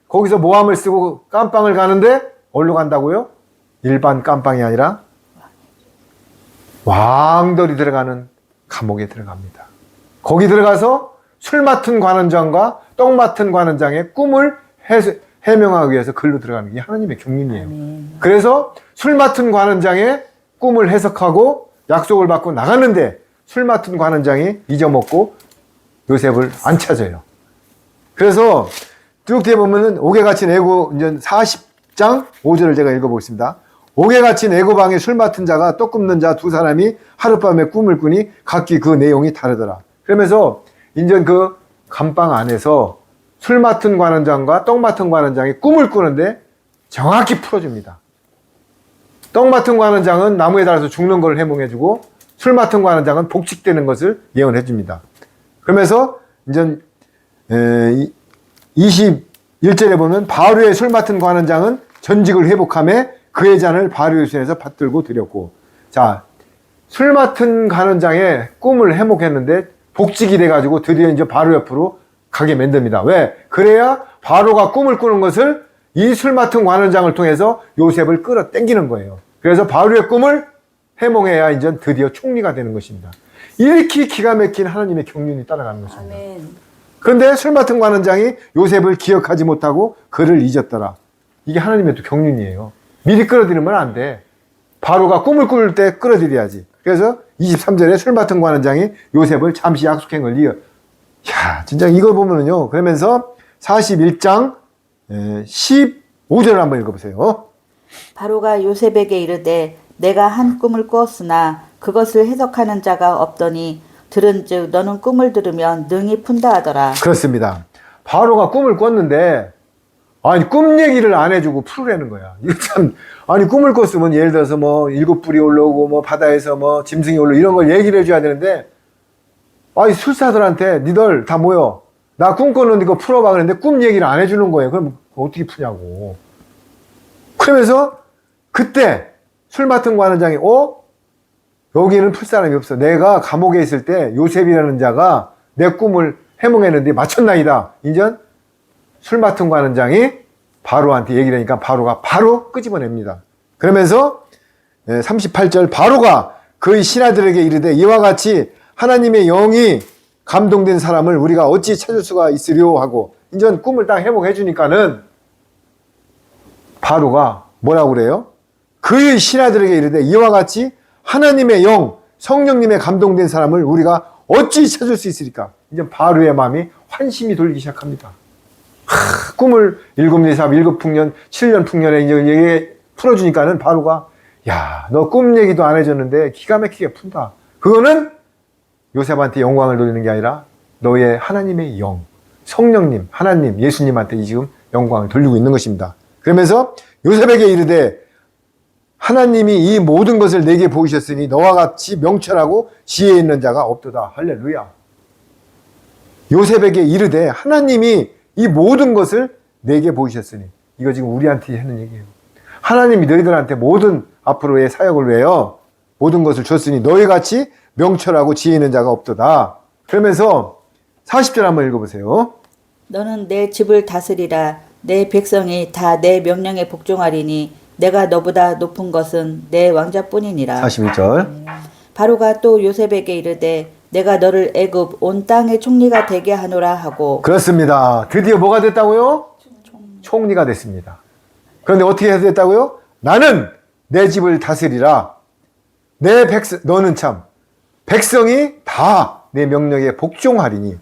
거기서 모함을 쓰고 깜빵을 가는데 어디로 간다고요? 일반 깜빵이 아니라 왕들이 들어가는 감옥에 들어갑니다. 거기 들어가서 술 맡은 관원장과 떡 맡은 관원장의 꿈을 해명하기 위해서 글로 들어가는 게 하나님의 경륜이에요. 그래서 술 맡은 관원장의 꿈을 해석하고 약속을 받고 나갔는데 술 맡은 관원장이 잊어먹고 요셉을 안 찾아요. 그래서 쭉 뒤에 보면은 옥에 갇힌 애고 이제 40장 5절을 제가 읽어보겠습니다. 옥에 갇힌 애고방에 술 맡은 자가 떡 굽는 자 두 사람이 하룻밤에 꿈을 꾸니 각기 그 내용이 다르더라. 그러면서 이제 그 감방 안에서 술 맡은 관원장과 떡 맡은 관원장이 꿈을 꾸는데 정확히 풀어줍니다. 떡 맡은 관원장은 나무에 달아서 죽는 걸 해몽해주고 술 맡은 관원장은 복직되는 것을 예언해줍니다. 그러면서 이제 21절에 보면 바로의 술 맡은 관원장은 전직을 회복하며 그의 잔을 바로의 손에서 받들고 드렸고, 자, 술 맡은 관원장의 꿈을 해몽했는데 복직이 돼가지고 드디어 이제 바로 옆으로 가게 만듭니다. 왜? 그래야 바로가 꿈을 꾸는 것을 이 술 맡은 관원장을 통해서 요셉을 끌어당기는 거예요. 그래서 바로의 꿈을 해몽해야 이제 드디어 총리가 되는 것입니다. 이렇게 기가 막힌 하나님의 경륜이 따라가는 것입니다. 아멘. 그런데 술 맡은 관원장이 요셉을 기억하지 못하고 그를 잊었더라. 이게 하나님의 또 경륜이에요. 미리 끌어들이면 안 돼. 바로가 꿈을 꿀 때 끌어들여야지. 그래서 23절에 술 맡은 관원장이 요셉을 잠시 약속행을 이어. 야, 진짜 이걸 보면은요. 그러면서 41장 15절을 한번 읽어보세요. 바로가 요셉에게 이르되 내가 한 꿈을 꾸었으나 그것을 해석하는 자가 없더니 들은즉 너는 꿈을 들으면 능히 푼다 하더라. 그렇습니다. 바로가 꿈을 꿨는데 아니 꿈 얘기를 안 해주고 풀으라는 거야. 이거 참, 아니 꿈을 꿨으면 예를 들어서 뭐 일곱 불이 올라오고 뭐 바다에서 뭐 짐승이 올라오고 이런 걸 얘기를 해줘야 되는데, 아니 술사들한테 니들 다 모여 나 꿈 꿨는데 이거 풀어봐 그랬는데 꿈 얘기를 안 해주는 거예요. 그럼 어떻게 푸냐고. 그러면서 그때 술 맡은 관원장이 여기는 풀 사람이 없어. 내가 감옥에 있을 때 요셉이라는 자가 내 꿈을 해몽했는데 맞췄나이다. 이제 술 맡은 관원장이 바로한테 얘기를 하니까 바로가 바로 끄집어냅니다. 그러면서 38절 바로가 그의 신하들에게 이르되 이와 같이 하나님의 영이 감동된 사람을 우리가 어찌 찾을 수가 있으려 하고, 이제 꿈을 딱 해몽해 주니까는 바로가 뭐라고 그래요? 그의 신하들에게 이르되 이와 같이 하나님의 영, 성령님의 감동된 사람을 우리가 어찌 찾을 수 있으리까? 이제 바로의 마음이 환심이 돌기 시작합니다. 꿈을 7, 4, 7 풍년, 7년 풍년에 이제 얘기 풀어주니까는 바로가 야, 너 꿈 얘기도 안 해줬는데 기가 막히게 푼다. 그거는 요셉한테 영광을 돌리는 게 아니라 너의 하나님의 영, 성령님, 하나님, 예수님한테 지금 영광을 돌리고 있는 것입니다. 그러면서 요셉에게 이르되 하나님이 이 모든 것을 내게 보이셨으니 너와 같이 명철하고 지혜 있는 자가 없도다. 할렐루야. 요셉에게 이르되 하나님이 이 모든 것을 내게 보이셨으니, 이거 지금 우리한테 하는 얘기예요. 하나님이 너희들한테 모든 앞으로의 사역을 위하여 모든 것을 줬으니 너희같이 명철하고 지혜 있는 자가 없도다. 그러면서 40절 한번 읽어보세요. 너는 내 집을 다스리라. 내 백성이 다 내 명령에 복종하리니 내가 너보다 높은 것은 내 왕자뿐이니라. 41절. 바로가 또 요셉에게 이르되 내가 너를 애굽 온 땅의 총리가 되게 하노라 하고. 그렇습니다. 드디어 뭐가 됐다고요? 총리가 됐습니다. 그런데 어떻게 해야 됐다고요? 나는 내 집을 다스리라. 내 백성, 너는 참 백성이 다 내 명령에 복종하리니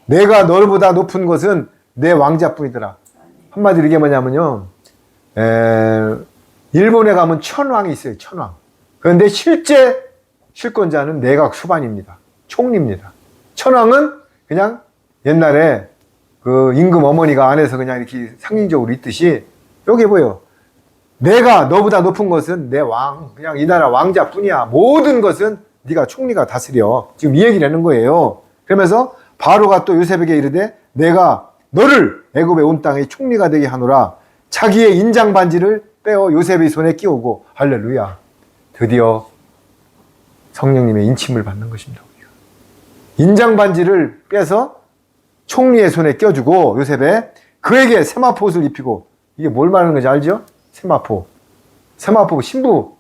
내가 너보다 높은 것은 내 왕자뿐이더라. 한마디로 이게 뭐냐면요, 일본에 가면 천왕이 있어요. 천왕. 그런데 실제 실권자는 내각 수반입니다. 총리입니다. 천왕은 그냥 옛날에 그 임금 어머니가 안에서 그냥 이렇게 상징적으로 있듯이, 여기 보여. 내가 너보다 높은 것은 내 왕, 그냥 이 나라 왕자뿐이야. 모든 것은 네가 총리가 다스려. 지금 이 얘기를 하는 거예요. 그러면서 바로가 또 요셉에게 이르되 내가 너를 애굽의 온 땅의 총리가 되게 하노라. 자기의 인장 반지를 빼어 요셉의 손에 끼우고, 할렐루야. 드디어 성령님의 인침을 받는 것입니다. 인장 반지를 빼서 총리의 손에 껴주고 요셉에 그에게 세마포 옷을 입히고, 이게 뭘 말하는 건지 알죠? 세마포. 세마포 신부.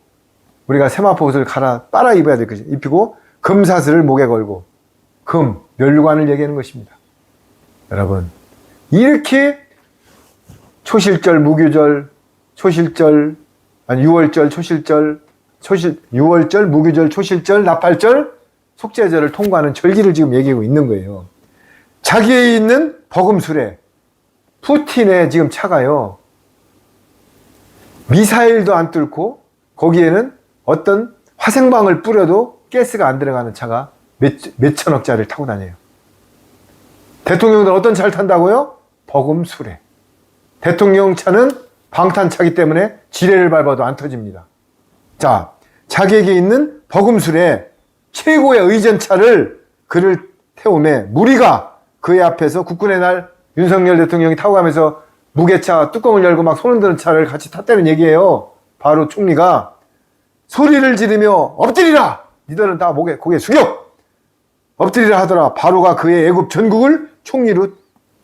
우리가 세마포 옷을 빨아 입어야 될 것이 입히고 금사슬을 목에 걸고, 금, 멸관을 얘기하는 것입니다. 여러분, 이렇게 초실절, 무교절, 초실절, 아니 6월절, 초실절, 6월절, 무교절, 초실절, 나팔절, 속죄절을 통과하는 절기를 지금 얘기하고 있는 거예요. 자기에 있는 버금술에 푸틴의 지금 차가요, 미사일도 안 뚫고 거기에는 어떤 화생방을 뿌려도 가스가 안 들어가는 차가 몇천억짜리를 타고 다녀요. 대통령들 어떤 차를 탄다고요? 버금술에. 대통령 차는 방탄차기 때문에 지뢰를 밟아도 안 터집니다. 자, 자기에게 있는 버금술에 최고의 의전차를 그를 태우매 무리가 그의 앞에서 국군의 날 윤석열 대통령이 타고 가면서 무게차 뚜껑을 열고 막 손 흔드는 차를 같이 탔다는 얘기예요. 바로 총리가 소리를 지르며 엎드리라! 니들은 다 고개 숙여! 엎드리라 하더라. 바로가 그의 애굽 전국을 총리로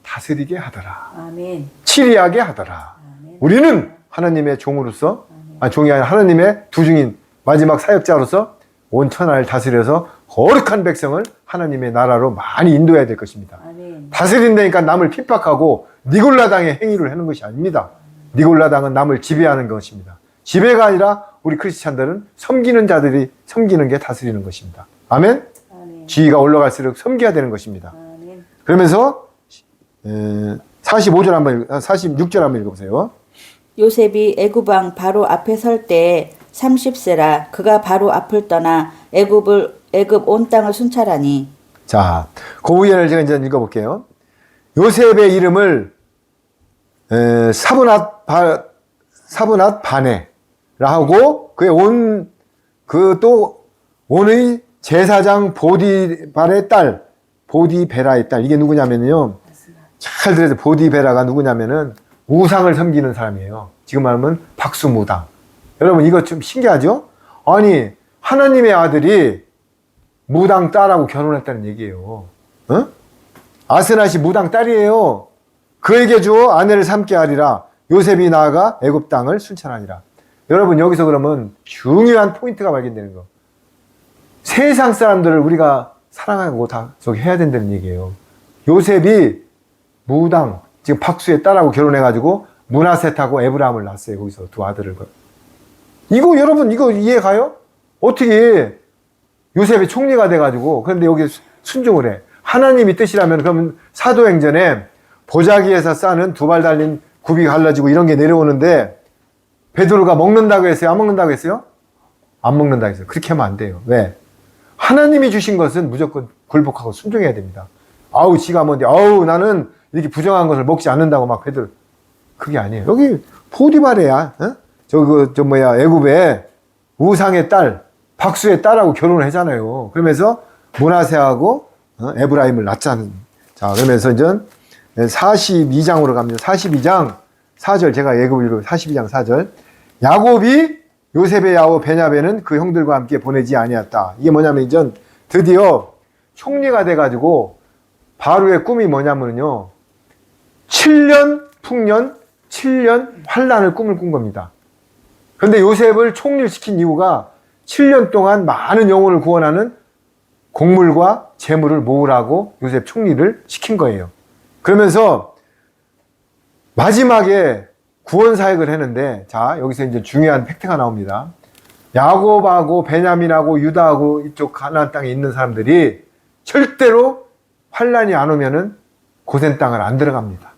다스리게 하더라. 아멘. 치리하게 하더라. 아멘. 우리는 하나님의 종으로서, 종이 아니라 하나님의 두중인 마지막 사역자로서 온 천하를 다스려서 거룩한 백성을 하나님의 나라로 많이 인도해야 될 것입니다. 아멘. 다스린다니까 남을 핍박하고 니골라당의 행위를 하는 것이 아닙니다. 니골라당은 남을 지배하는 것입니다. 지배가 아니라 우리 크리스찬들은 섬기는 자들이 섬기는 게 다스리는 것입니다. 아멘? 아멘. 지위가 올라갈수록 섬겨야 되는 것입니다. 아멘. 그러면서 46절 한번 읽어보세요. 요셉이 애굽 왕 바로 앞에 설 때에 30세라. 그가 바로 앞을 떠나 애굽 온 땅을 순찰하니. 자, 그 위에를 제가 이제 읽어볼게요. 요셉의 이름을 사브낫 바네라 하고, 그의 온의 제사장 보디발의 딸, 보디베라의 딸. 이게 누구냐면요, 잘 들으세요. 보디베라가 누구냐면은 우상을 섬기는 사람이에요. 지금 말하면 박수무당. 여러분, 이거 좀 신기하죠? 아니, 하나님의 아들이 무당 딸하고 결혼했다는 얘기예요. 어? 아스낫이 무당 딸이에요. 그에게 주어 아내를 삼게 하리라. 요셉이 나아가 애굽 땅을 순찰하니라. 여러분, 여기서 그러면 중요한 포인트가 발견되는 거. 세상 사람들을 우리가 사랑하고 다 저기 해야 된다는 얘기예요. 요셉이 무당, 지금 박수의 딸하고 결혼해가지고 문하셋하고 에브라함을 낳았어요. 거기서 두 아들을. 이거 여러분, 이거 이해가요? 어떻게 요셉이 총리가 돼가지고, 그런데 여기 순종을 해. 하나님이 뜻이라면, 그러면 사도행전에 보자기에서 싸는 두 발 달린 굽이 갈라지고 이런 게 내려오는데, 베드로가 먹는다고 했어요? 안 먹는다고 했어요? 안 먹는다고 했어요. 그렇게 하면 안 돼요. 왜? 하나님이 주신 것은 무조건 굴복하고 순종해야 됩니다. 아우, 지가 뭔데, 아우, 나는 이렇게 부정한 것을 먹지 않는다고 막 베드로. 그게 아니에요. 여기 보디발이야. 어? 애굽의 우상의 딸, 박수의 딸하고 결혼을 하잖아요. 그러면서 문하세하고 에브라임을 낳자는. 자, 그러면서 이제 42장으로 갑니다. 42장 4절, 제가 예고를 읽어요. 42장 4절. 야곱이 요셉의 아우 베냐벤은 그 형들과 함께 보내지 아니었다. 이게 뭐냐면 이제 드디어 총리가 돼가지고 바로의 꿈이 뭐냐면요. 7년 풍년, 7년 환란을 꿈을 꾼 겁니다. 그런데 요셉을 총리시킨 이유가 7년 동안 많은 영혼을 구원하는 곡물과 재물을 모으라고 요셉 총리를 시킨 거예요. 그러면서 마지막에 구원 사역을 했는데, 자, 여기서 이제 중요한 팩트가 나옵니다. 야곱하고 베냐민하고 유다하고 이쪽 가나안 땅에 있는 사람들이 절대로 환란이 안 오면은 고센 땅을 안 들어갑니다.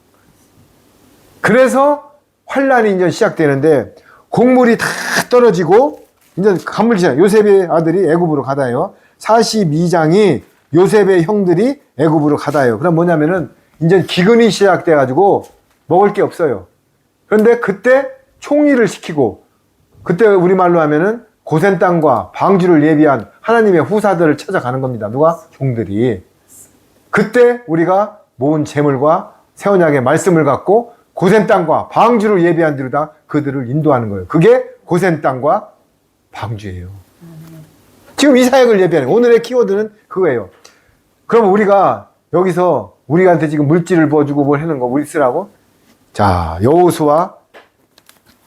그래서 환란이 이제 시작되는데, 곡물이 다 떨어지고 이제 간물기잖아요. 요셉의 아들이 애굽으로 가다요. 42장이 요셉의 형들이 애굽으로 가다요. 그럼 뭐냐면은 이제 기근이 시작돼 가지고 먹을 게 없어요. 그런데 그때 총리를 시키고, 그때 우리말로 하면은 고센 땅과 방주를 예비한 하나님의 후사들을 찾아가는 겁니다. 누가? 종들이. 그때 우리가 모은 재물과 새 언약의 말씀을 갖고 고센 땅과 방주를 예비한 뒤로다 그들을 인도하는 거예요. 그게 고센 땅과 방주예요. 지금 이 사역을 예비하는 거예요. 오늘의 키워드는 그거예요. 그럼 우리가 여기서 우리한테 지금 물질을 부어주고 뭘 하는 거 우리 쓰라고? 자, 여호수아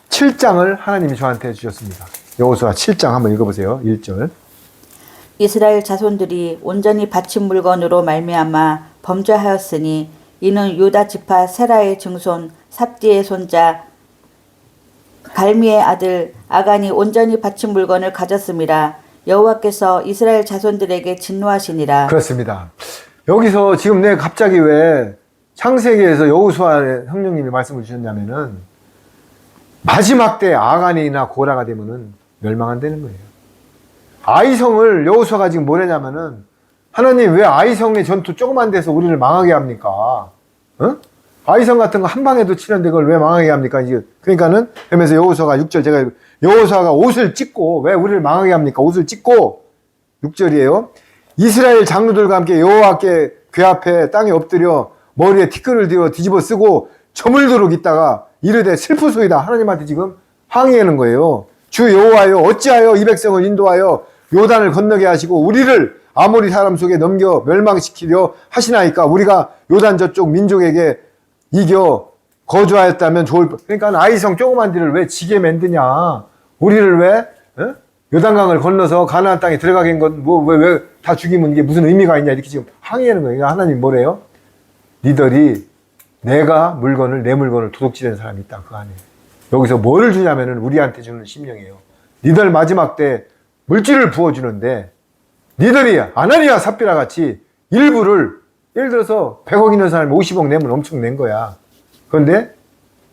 7장을 하나님이 저한테 주셨습니다. 여호수아 7장 한번 읽어보세요. 1절. 이스라엘 자손들이 온전히 바친 물건으로 말미암아 범죄하였으니 이는 유다 지파 세라의 증손 삽디의 손자 갈미의 아들 아간이 온전히 바친 물건을 가졌음이라. 여호와께서 이스라엘 자손들에게 진노하시니라. 그렇습니다. 여기서 지금 내가 갑자기 왜 창세기에서 여호수아 성령님이 말씀을 주셨냐면은 마지막 때 아간이나 고라가 되면은 멸망한다는 거예요. 아이성을 여호수아가 지금 뭐냐면은 하나님 왜 아이성의 전투 조그만 데서 우리를 망하게 합니까? 어? 아이성 같은 거 한 방에도 치는데 그걸 왜 망하게 합니까? 이제 그러니까는 그러면서 여호수아가 6절 제가 여호수아가 옷을 찢고 왜 우리를 망하게 합니까? 옷을 찢고 6절이에요. 이스라엘 장로들과 함께 여호와께 궤 앞에 땅에 엎드려 머리에 티끌을 들어 뒤집어 쓰고 저물도록 있다가 이르되 슬프소이다. 하나님한테 지금 항의하는 거예요. 주 여호와여 어찌하여 이 백성을 인도하여 요단을 건너게 하시고 우리를 아모리 사람 속에 넘겨 멸망시키려 하시나이까. 우리가 요단 저쪽 민족에게 이겨 거주하였다면 좋을. 그러니까 아이성 조그만 데를 왜 지게 만드냐. 우리를 왜 요단강을 건너서 가나안 땅에 들어가게 한 건 뭐 왜 다 죽이면 이게 무슨 의미가 있냐 이렇게 지금 항의하는 거예요. 그러니까 하나님 뭐래요? 니들이 내가 물건을 내 물건을 도둑질하는 사람이 있다 그 안에. 여기서 뭐를 주냐면은 우리한테 주는 심령이에요. 니들 마지막 때 물질을 부어주는데 니들이 아나니아 삽비라 같이 일부를 예를 들어서 100억 있는 사람이 50억 내면 엄청 낸 거야. 그런데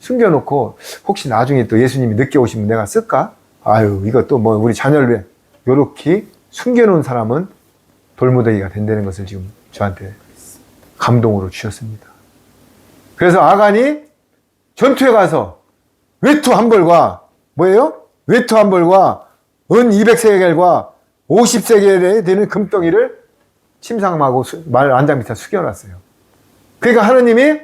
숨겨놓고 혹시 나중에 또 예수님이 늦게 오시면 내가 쓸까? 아유 이것도 뭐 우리 자녀를 위해 요렇게 숨겨놓은 사람은 돌무더기가 된다는 것을 지금 저한테 감동으로 주셨습니다. 그래서 아간이 전투에 가서 외투 한 벌과 뭐예요? 외투 한 벌과 은 200세겔과 50세겔에 되는 금덩이를 침상하고 말 안장 밑에 숙여놨어요. 그러니까 하느님이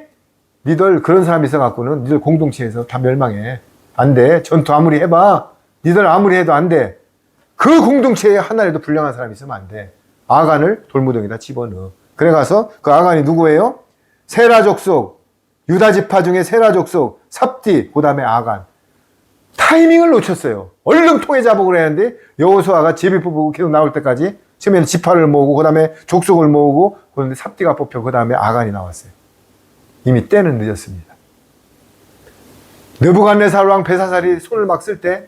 니들 그런 사람이 있어갖고는 니들 공동체에서 다 멸망해. 안 돼. 전투 아무리 해봐. 니들 아무리 해도 안 돼. 그 공동체에 하나라도 불량한 사람이 있으면 안 돼. 아간을 돌무더기에다 집어넣어. 그래가서 그 아간이 누구예요? 세라 족속, 유다 지파 중에 세라 족속, 삽디, 그 다음에 아간. 타이밍을 놓쳤어요. 얼른 통해 자복을 했는데 여호수아가 제비 뽑고 계속 나올 때까지 처음에는 지파를 모으고 그 다음에 족속을 모으고 그런데 삽디가 뽑혀 그 다음에 아간이 나왔어요. 이미 때는 늦었습니다. 느부갓네살 왕 벨사살이 손을 막 쓸 때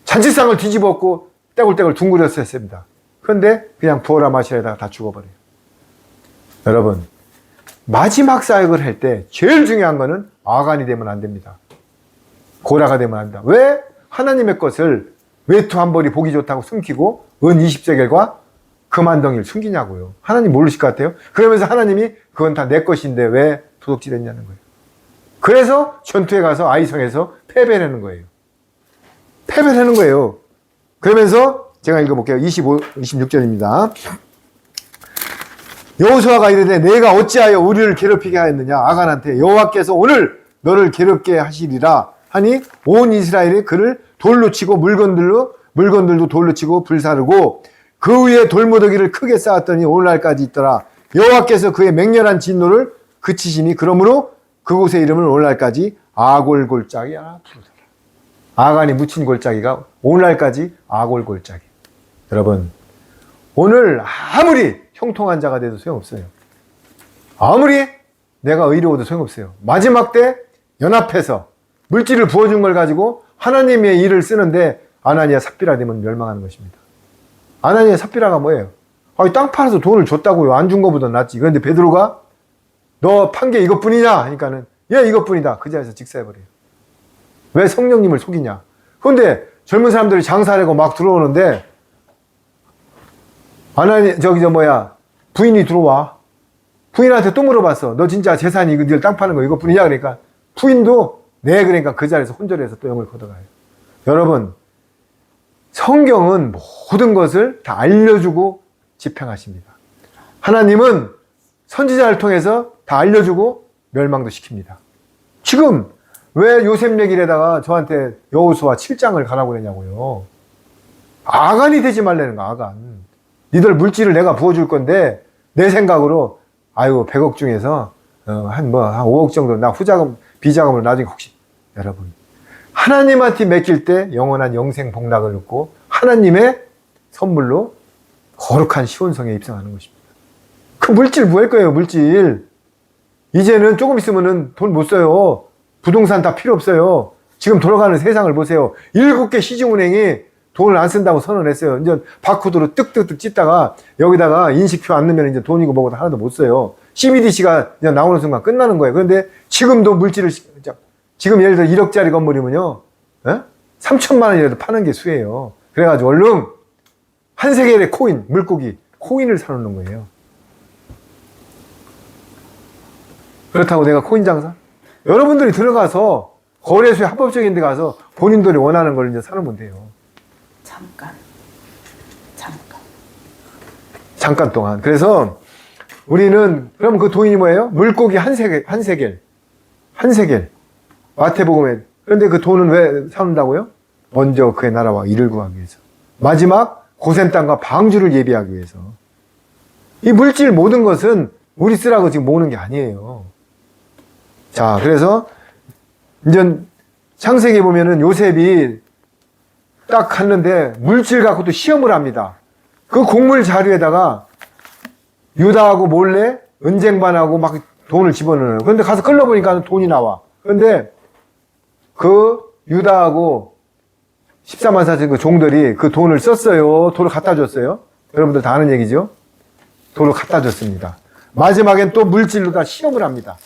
잔치상을 뒤집었고 떼굴떼굴 둥그렸었습니다. 그런데 그냥 부어라 마시라다가 다 죽어버려요. 여러분 마지막 사역을 할 때 제일 중요한 거는 아간이 되면 안 됩니다. 고라가 되면 안 된다. 왜? 하나님의 것을 외투 한 벌이 보기 좋다고 숨기고 은 20세겔과 금 한 덩이를 숨기냐고요. 하나님 모르실 것 같아요? 그러면서 하나님이 그건 다 내 것인데 왜 도둑질했냐는 거예요. 그래서 전투에 가서 아이성에서 패배하는 거예요. 패배하는 거예요. 그러면서 제가 읽어볼게요. 26절입니다. 여호수아가 이르되 내가 어찌하여 우리를 괴롭히게 하였느냐. 아간한테 여호와께서 오늘 너를 괴롭게 하시리라 하니 온 이스라엘이 그를 돌로 치고 물건들도 돌로 치고 불사르고 그 위에 돌무더기를 크게 쌓았더니 오늘날까지 있더라. 여호와께서 그의 맹렬한 진노를 그치시니 그러므로 그곳의 이름을 오늘날까지 아골골짜기라 부르더라. 아간이 묻힌 골짜기가 오늘날까지 아골골짜기. 여러분, 오늘 아무리 형통한 자가 돼도 소용없어요. 아무리 내가 의로워도 소용없어요. 마지막 때 연합해서 물질을 부어준 걸 가지고 하나님의 일을 쓰는데 아나니아 삽비라 되면 멸망하는 것입니다. 아나니아 삽비라가 뭐예요? 아니, 땅 팔아서 돈을 줬다고요. 안 준 거보다 낫지. 그런데 베드로가 너 판 게 이것뿐이냐 하니까는 예, 이것뿐이다. 그 자리에서 직사해버려요. 왜 성령님을 속이냐? 그런데 젊은 사람들이 장사하려고 막 들어오는데 부인이 들어와. 부인한테 또 물어봤어. 너 진짜 재산이 이거 네 땅 파는 거 이것뿐이냐? 그러니까 부인도 네, 그러니까 그 자리에서 혼절해서 또 영을 걷어가요. 여러분, 성경은 모든 것을 다 알려주고 집행하십니다. 하나님은 선지자를 통해서 다 알려주고 멸망도 시킵니다. 지금 왜 요셉 얘기에다가 저한테 여호수아 7장을 가라고 그러냐고요. 아간이 되지 말라는 거, 아간. 니들 물질을 내가 부어줄 건데 내 생각으로 아유 100억 중에서 한 5억 정도 나 후자금 비자금을 나중에 혹시 여러분 하나님한테 맡길 때 영원한 영생 복락을 얻고 하나님의 선물로 거룩한 시온성에 입성하는 것입니다. 그 물질 뭐 할 거예요, 물질. 이제는 조금 있으면은 돈 못 써요. 부동산 다 필요 없어요. 지금 돌아가는 세상을 보세요. 7개 시중은행이 돈을 안 쓴다고 선언했어요. 이제 바코드로 뜩뜩뜩 찢다가 여기다가 인식표 안 넣으면 이제 돈이고 뭐고 하나도 못 써요. CBDC가 그냥 나오는 순간 끝나는 거예요. 그런데 지금도 물질을, 지금 예를 들어 1억짜리 건물이면요, 3천만 원이라도 파는 게 수예요. 그래가지고 얼른 한 세겔의 코인, 물고기, 코인을 사놓는 거예요. 그렇다고 내가 코인 장사? 여러분들이 들어가서 거래소에 합법적인 데 가서 본인들이 원하는 걸 이제 사놓으면 돼요. 잠깐 동안. 그래서 우리는 그럼 그 돈이 뭐예요? 물고기 한 세겔. 마태복음에. 그런데 그 돈은 왜 사는다고요? 먼저 그의 나라와 일을 구하기 위해서. 마지막 고센 땅과 방주를 예비하기 위해서. 이 물질 모든 것은 우리 쓰라고 지금 모으는 게 아니에요. 자, 그래서 이제 창세기 보면은 요셉이 딱 갔는데 물질 갖고도 시험을 합니다. 그 곡물 자료에다가 유다하고 몰래 은쟁반하고 막 돈을 집어넣어요. 그런데 가서 끌러보니까 돈이 나와. 그런데 그 유다하고 14만 4천 그 종들이 그 돈을 썼어요. 돈을 갖다 줬어요. 여러분들 다 아는 얘기죠? 돈을 갖다 줬습니다. 마지막엔 또 물질로 다 시험을 합니다.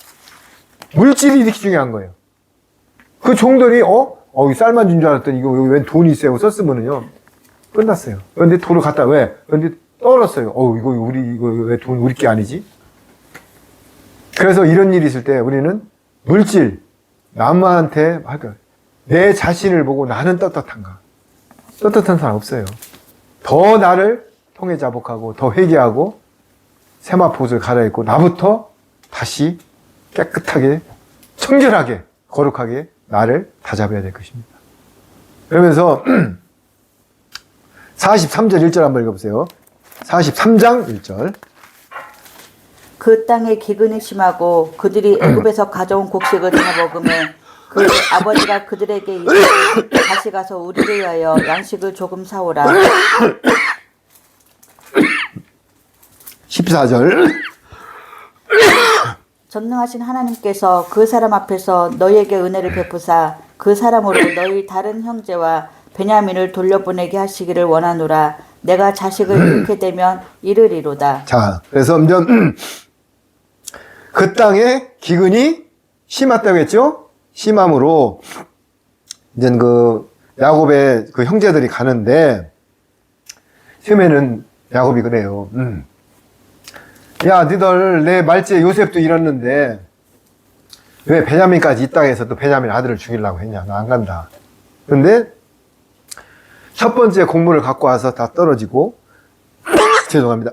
물질이 이렇게 중요한 거예요. 그 종들이 쌀만 준 줄 알았더니 이거 여기 웬 돈이 있어요. 썼으면은요 끝났어요. 그런데 돈을 갖다 왜? 그런데 떨었어요. 이거 왜 돈 우리 게 아니지? 그래서 이런 일이 있을 때 우리는 물질 남한테 내 자신을 보고 나는 떳떳한가? 떳떳한 사람 없어요. 더 나를 통해 자복하고 더 회개하고 세마포옷을 갈아입고 나부터 다시 깨끗하게 청결하게 거룩하게 나를 다잡아야 될 것입니다. 그러면서 43절 1절 한번 읽어보세요. 43장 1절. 그 땅에 기근이 심하고 그들이 애굽에서 가져온 곡식을 다 먹음에 그 아버지가 그들에게 이르되 다시 가서 우리를 위하여 양식을 조금 사오라. 14절. 전능하신 하나님께서 그 사람 앞에서 너희에게 은혜를 베푸사 그 사람으로 너희 다른 형제와 베냐민을 돌려보내게 하시기를 원하노라. 내가 자식을 잃게 되면 이르리로다. 자, 그래서 그 땅에 기근이 심했다고 했죠? 심함으로 이제 그 야곱의 그 형제들이 가는데 처음에는 야곱이 그래요. 야, 너희들 내 말째 요셉도 잃었는데 왜 베냐민까지 있다 해서 또 베냐민 아들을 죽이려고 했냐? 나 안 간다. 그런데 첫 번째 곡물을 갖고 와서 다 떨어지고 죄송합니다.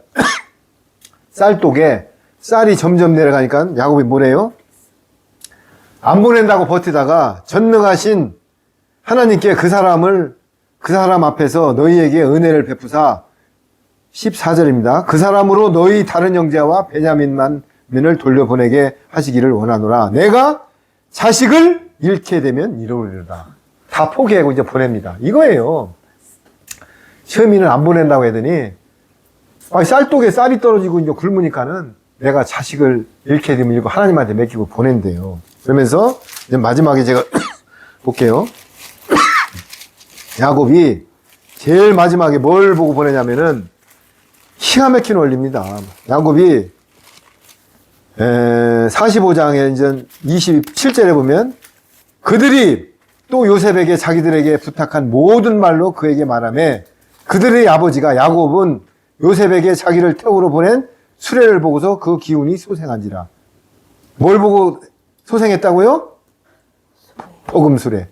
쌀독에 쌀이 점점 내려가니까 야곱이 뭐래요? 안 보낸다고 버티다가 전능하신 하나님께 그 사람 앞에서 너희에게 은혜를 베푸사 14절입니다. 그 사람으로 너희 다른 형제와 베냐민을 돌려보내게 하시기를 원하노라. 내가 자식을 잃게 되면 이러리로다. 다 포기하고 이제 보냅니다. 이거예요. 시어미는 안 보낸다고 하더니 쌀독에 쌀이 떨어지고 이제 굶으니까는 내가 자식을 잃게 되면 이거 하나님한테 맡기고 보낸대요. 그러면서 이제 마지막에 제가 볼게요. 야곱이 제일 마지막에 뭘 보고 보내냐면은 기가 막힌 원리입니다. 야곱이 45장에 이제 27절에 보면 그들이 또 요셉에게 자기들에게 부탁한 모든 말로 그에게 말하며 그들의 아버지가 야곱은 요셉에게 자기를 태우러 보낸 수레를 보고서 그 기운이 소생한지라. 뭘 보고 소생했다고요? 복음수레.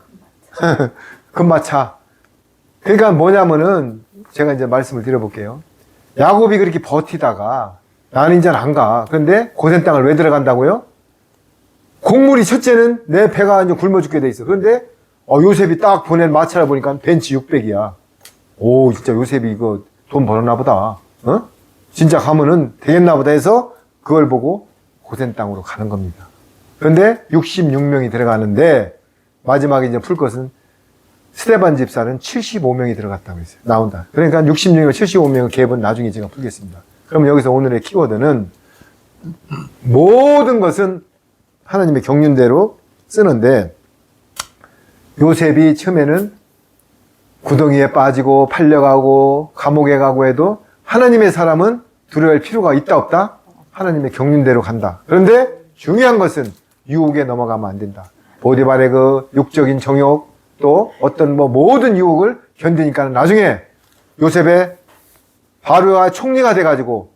금마차. 그러니까 뭐냐면은 제가 이제 말씀을 드려볼게요. 야곱이 그렇게 버티다가 나는 이제 안 가. 그런데 고센 땅을 왜 들어간다고요? 곡물이 첫째는 내 배가 이제 굶어 죽게 돼 있어. 그런데 요셉이 딱 보낸 마차를 보니까 벤치 600이야. 오, 진짜 요셉이 이거 돈 벌었나 보다. 진짜 가면은 되겠나 보다 해서 그걸 보고 고센 땅으로 가는 겁니다. 그런데 66명이 들어가는데 마지막에 이제 풀 것은 스데반 집사는 75명이 들어갔다고 했어요. 나온다. 그러니까 66명, 75명의 갭은 나중에 제가 풀겠습니다. 그러면 여기서 오늘의 키워드는 모든 것은 하나님의 경륜대로 쓰는데 요셉이 처음에는 구덩이에 빠지고 팔려가고 감옥에 가고 해도 하나님의 사람은 두려워할 필요가 있다 없다? 하나님의 경륜대로 간다. 그런데 중요한 것은 유혹에 넘어가면 안 된다. 보디발의 그 육적인 정욕 또 어떤 모든 유혹을 견디니까 나중에 요셉의 바로가 총리가 돼가지고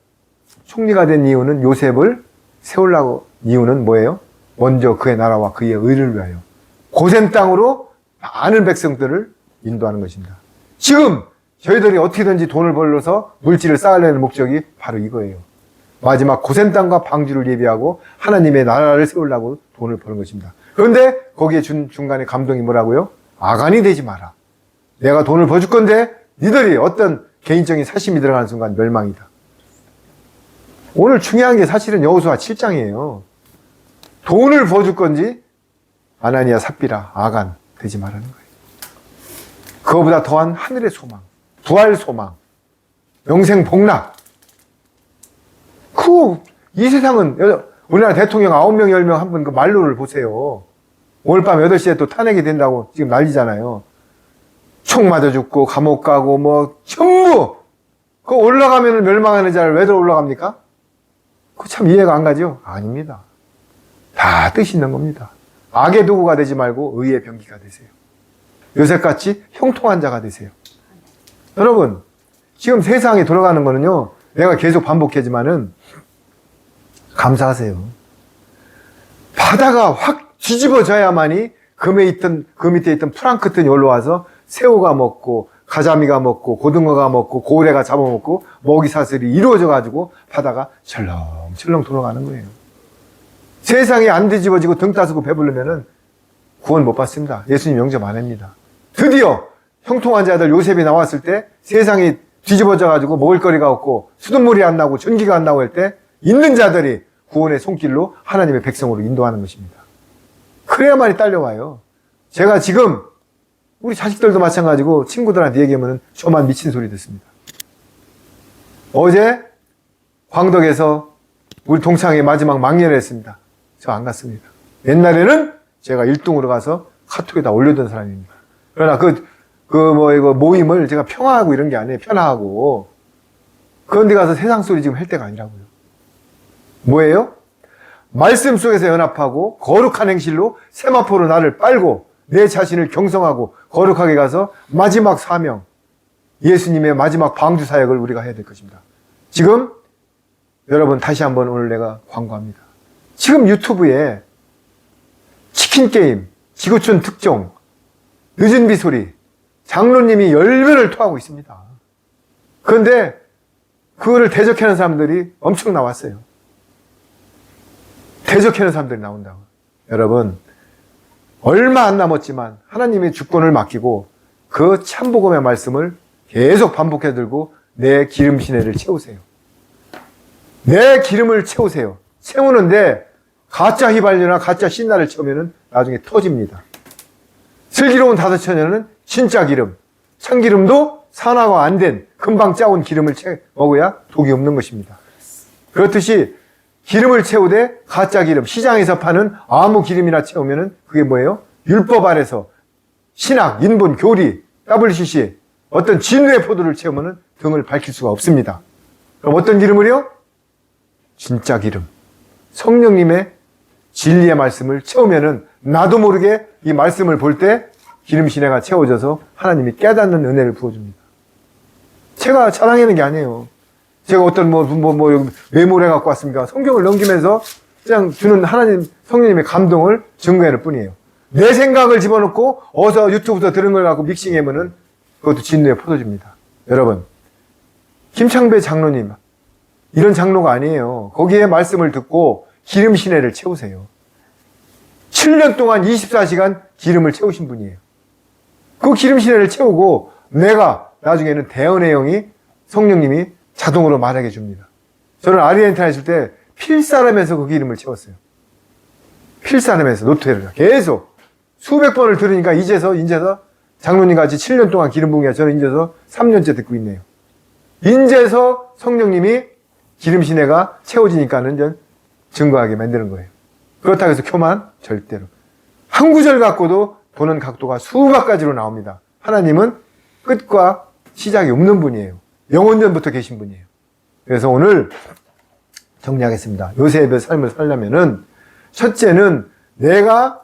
총리가 된 이유는 요셉을 세우려고 이유는 뭐예요? 먼저 그의 나라와 그의 의를 위하여 고센 땅으로 많은 백성들을 인도하는 것입니다. 지금 저희들이 어떻게든지 돈을 벌러서 물질을 쌓으려는 목적이 바로 이거예요. 마지막 고센 땅과 방주를 예비하고 하나님의 나라를 세우려고 돈을 버는 것입니다. 그런데 거기에 중간에 감동이 뭐라고요? 아간이 되지 마라. 내가 돈을 버줄 건데 니들이 어떤 개인적인 사심이 들어가는 순간 멸망이다. 오늘 중요한 게 사실은 여호수아 7장이에요. 돈을 버줄 건지 아나니아 삽비라 아간 되지 말라는 거예요. 그거보다 더한 하늘의 소망, 부활 소망, 영생 복락. 이 세상은 우리나라 대통령 9명, 10명 한 분 그 말로를 보세요. 오늘 밤 8시에 또 탄핵이 된다고 지금 난리잖아요. 총 맞아 죽고 감옥 가고 전부 그 올라가면 멸망하는 자를 왜들 올라갑니까? 그거 참 이해가 안 가죠? 아닙니다. 다 뜻이 있는 겁니다. 악의 도구가 되지 말고 의의 병기가 되세요. 요셉같이 형통한 자가 되세요. 여러분, 지금 세상이 돌아가는 거는요, 내가 계속 반복하지만은, 감사하세요. 바다가 확 뒤집어져야만이 그 밑에 있던 프랑크톤이 올라와서 새우가 먹고, 가자미가 먹고, 고등어가 먹고, 고래가 잡아먹고, 먹이 사슬이 이루어져가지고 바다가 철렁철렁 돌아가는 거예요. 세상이 안 뒤집어지고 등 따스고 배부르면은 구원 못 받습니다. 예수님 영접 안 합니다. 드디어 형통한 자들 요셉이 나왔을 때 세상이 뒤집어져가지고 먹을 거리가 없고 수돗물이 안 나고 전기가 안 나고 할 때 있는 자들이 구원의 손길로 하나님의 백성으로 인도하는 것입니다. 그래야만이 딸려와요. 제가 지금 우리 자식들도 마찬가지고 친구들한테 얘기하면 저만 미친 소리 듣습니다. 어제 광덕에서 우리 동창회 마지막 망례를 했습니다. 저 안 갔습니다. 옛날에는 제가 1등으로 가서 카톡에다 올려둔 사람입니다. 그러나 이거 모임을 제가 평화하고 이런 게 아니에요. 편하고. 그런 데 가서 세상 소리 지금 할 때가 아니라고요. 뭐예요? 말씀 속에서 연합하고 거룩한 행실로 세마포로 나를 빨고 내 자신을 경성하고 거룩하게 가서 마지막 사명, 예수님의 마지막 방주 사역을 우리가 해야 될 것입니다. 지금 여러분 다시 한번 오늘 내가 광고합니다. 지금 유튜브에 치킨게임, 지구촌 특종, 늦은 비소리, 장로님이 열변을 토하고 있습니다. 그런데 그거를 대적하는 사람들이 엄청 나왔어요. 대적하는 사람들이 나온다고. 여러분, 얼마 안 남았지만 하나님의 주권을 맡기고 그 참복음의 말씀을 계속 반복해 들고 내 기름 시내를 채우세요. 내 기름을 채우세요. 채우는데 가짜 휘발유나 가짜 신나를 채우면 나중에 터집니다. 슬기로운 다섯 처녀는 진짜 기름, 참기름도 산화가 안 된 금방 짜온 기름을 먹어야 독이 없는 것입니다. 그렇듯이 기름을 채우되 가짜 기름, 시장에서 파는 아무 기름이나 채우면 그게 뭐예요? 율법 아래서 신학, 인본, 교리, WCC 어떤 진리의 포도를 채우면 등을 밝힐 수가 없습니다. 그럼 어떤 기름을요? 진짜 기름, 성령님의 진리의 말씀을 채우면은 나도 모르게 이 말씀을 볼 때 기름 시내가 채워져서 하나님이 깨닫는 은혜를 부어줍니다. 제가 자랑하는 게 아니에요. 제가 어떤 메모를 해갖고 왔습니까? 성경을 넘기면서 그냥 주는 하나님 성령님의 감동을 증거하는 뿐이에요. 내 생각을 집어넣고 어서 유튜브에서 들은 걸 갖고 믹싱하면은 그것도 진리의 포도주입니다. 여러분, 김창배 장로님 이런 장로가 아니에요. 거기에 말씀을 듣고 기름 시내를 채우세요. 7년 동안 24시간 기름을 채우신 분이에요. 그 기름 시내를 채우고 내가 나중에는 대언의 영이 성령님이 자동으로 말하게 해줍니다. 저는 아르헨티나에 있을 때 필사람에서 그 기름을 채웠어요. 필사람에서 노트에를 계속 수백 번을 들으니까 이제서 장로님 같이 7년 동안 기름 부은 게 저는 이제서 3년째 듣고 있네요. 인제서 성령님이 기름 시내가 채워지니까는 증거하게 만드는 거예요. 그렇다고 해서 교만? 절대로. 한 구절 갖고도 보는 각도가 수백 가지로 나옵니다. 하나님은 끝과 시작이 없는 분이에요. 영원전부터 계신 분이에요. 그래서 오늘 정리하겠습니다. 요셉의 삶을 살려면은 첫째는 내가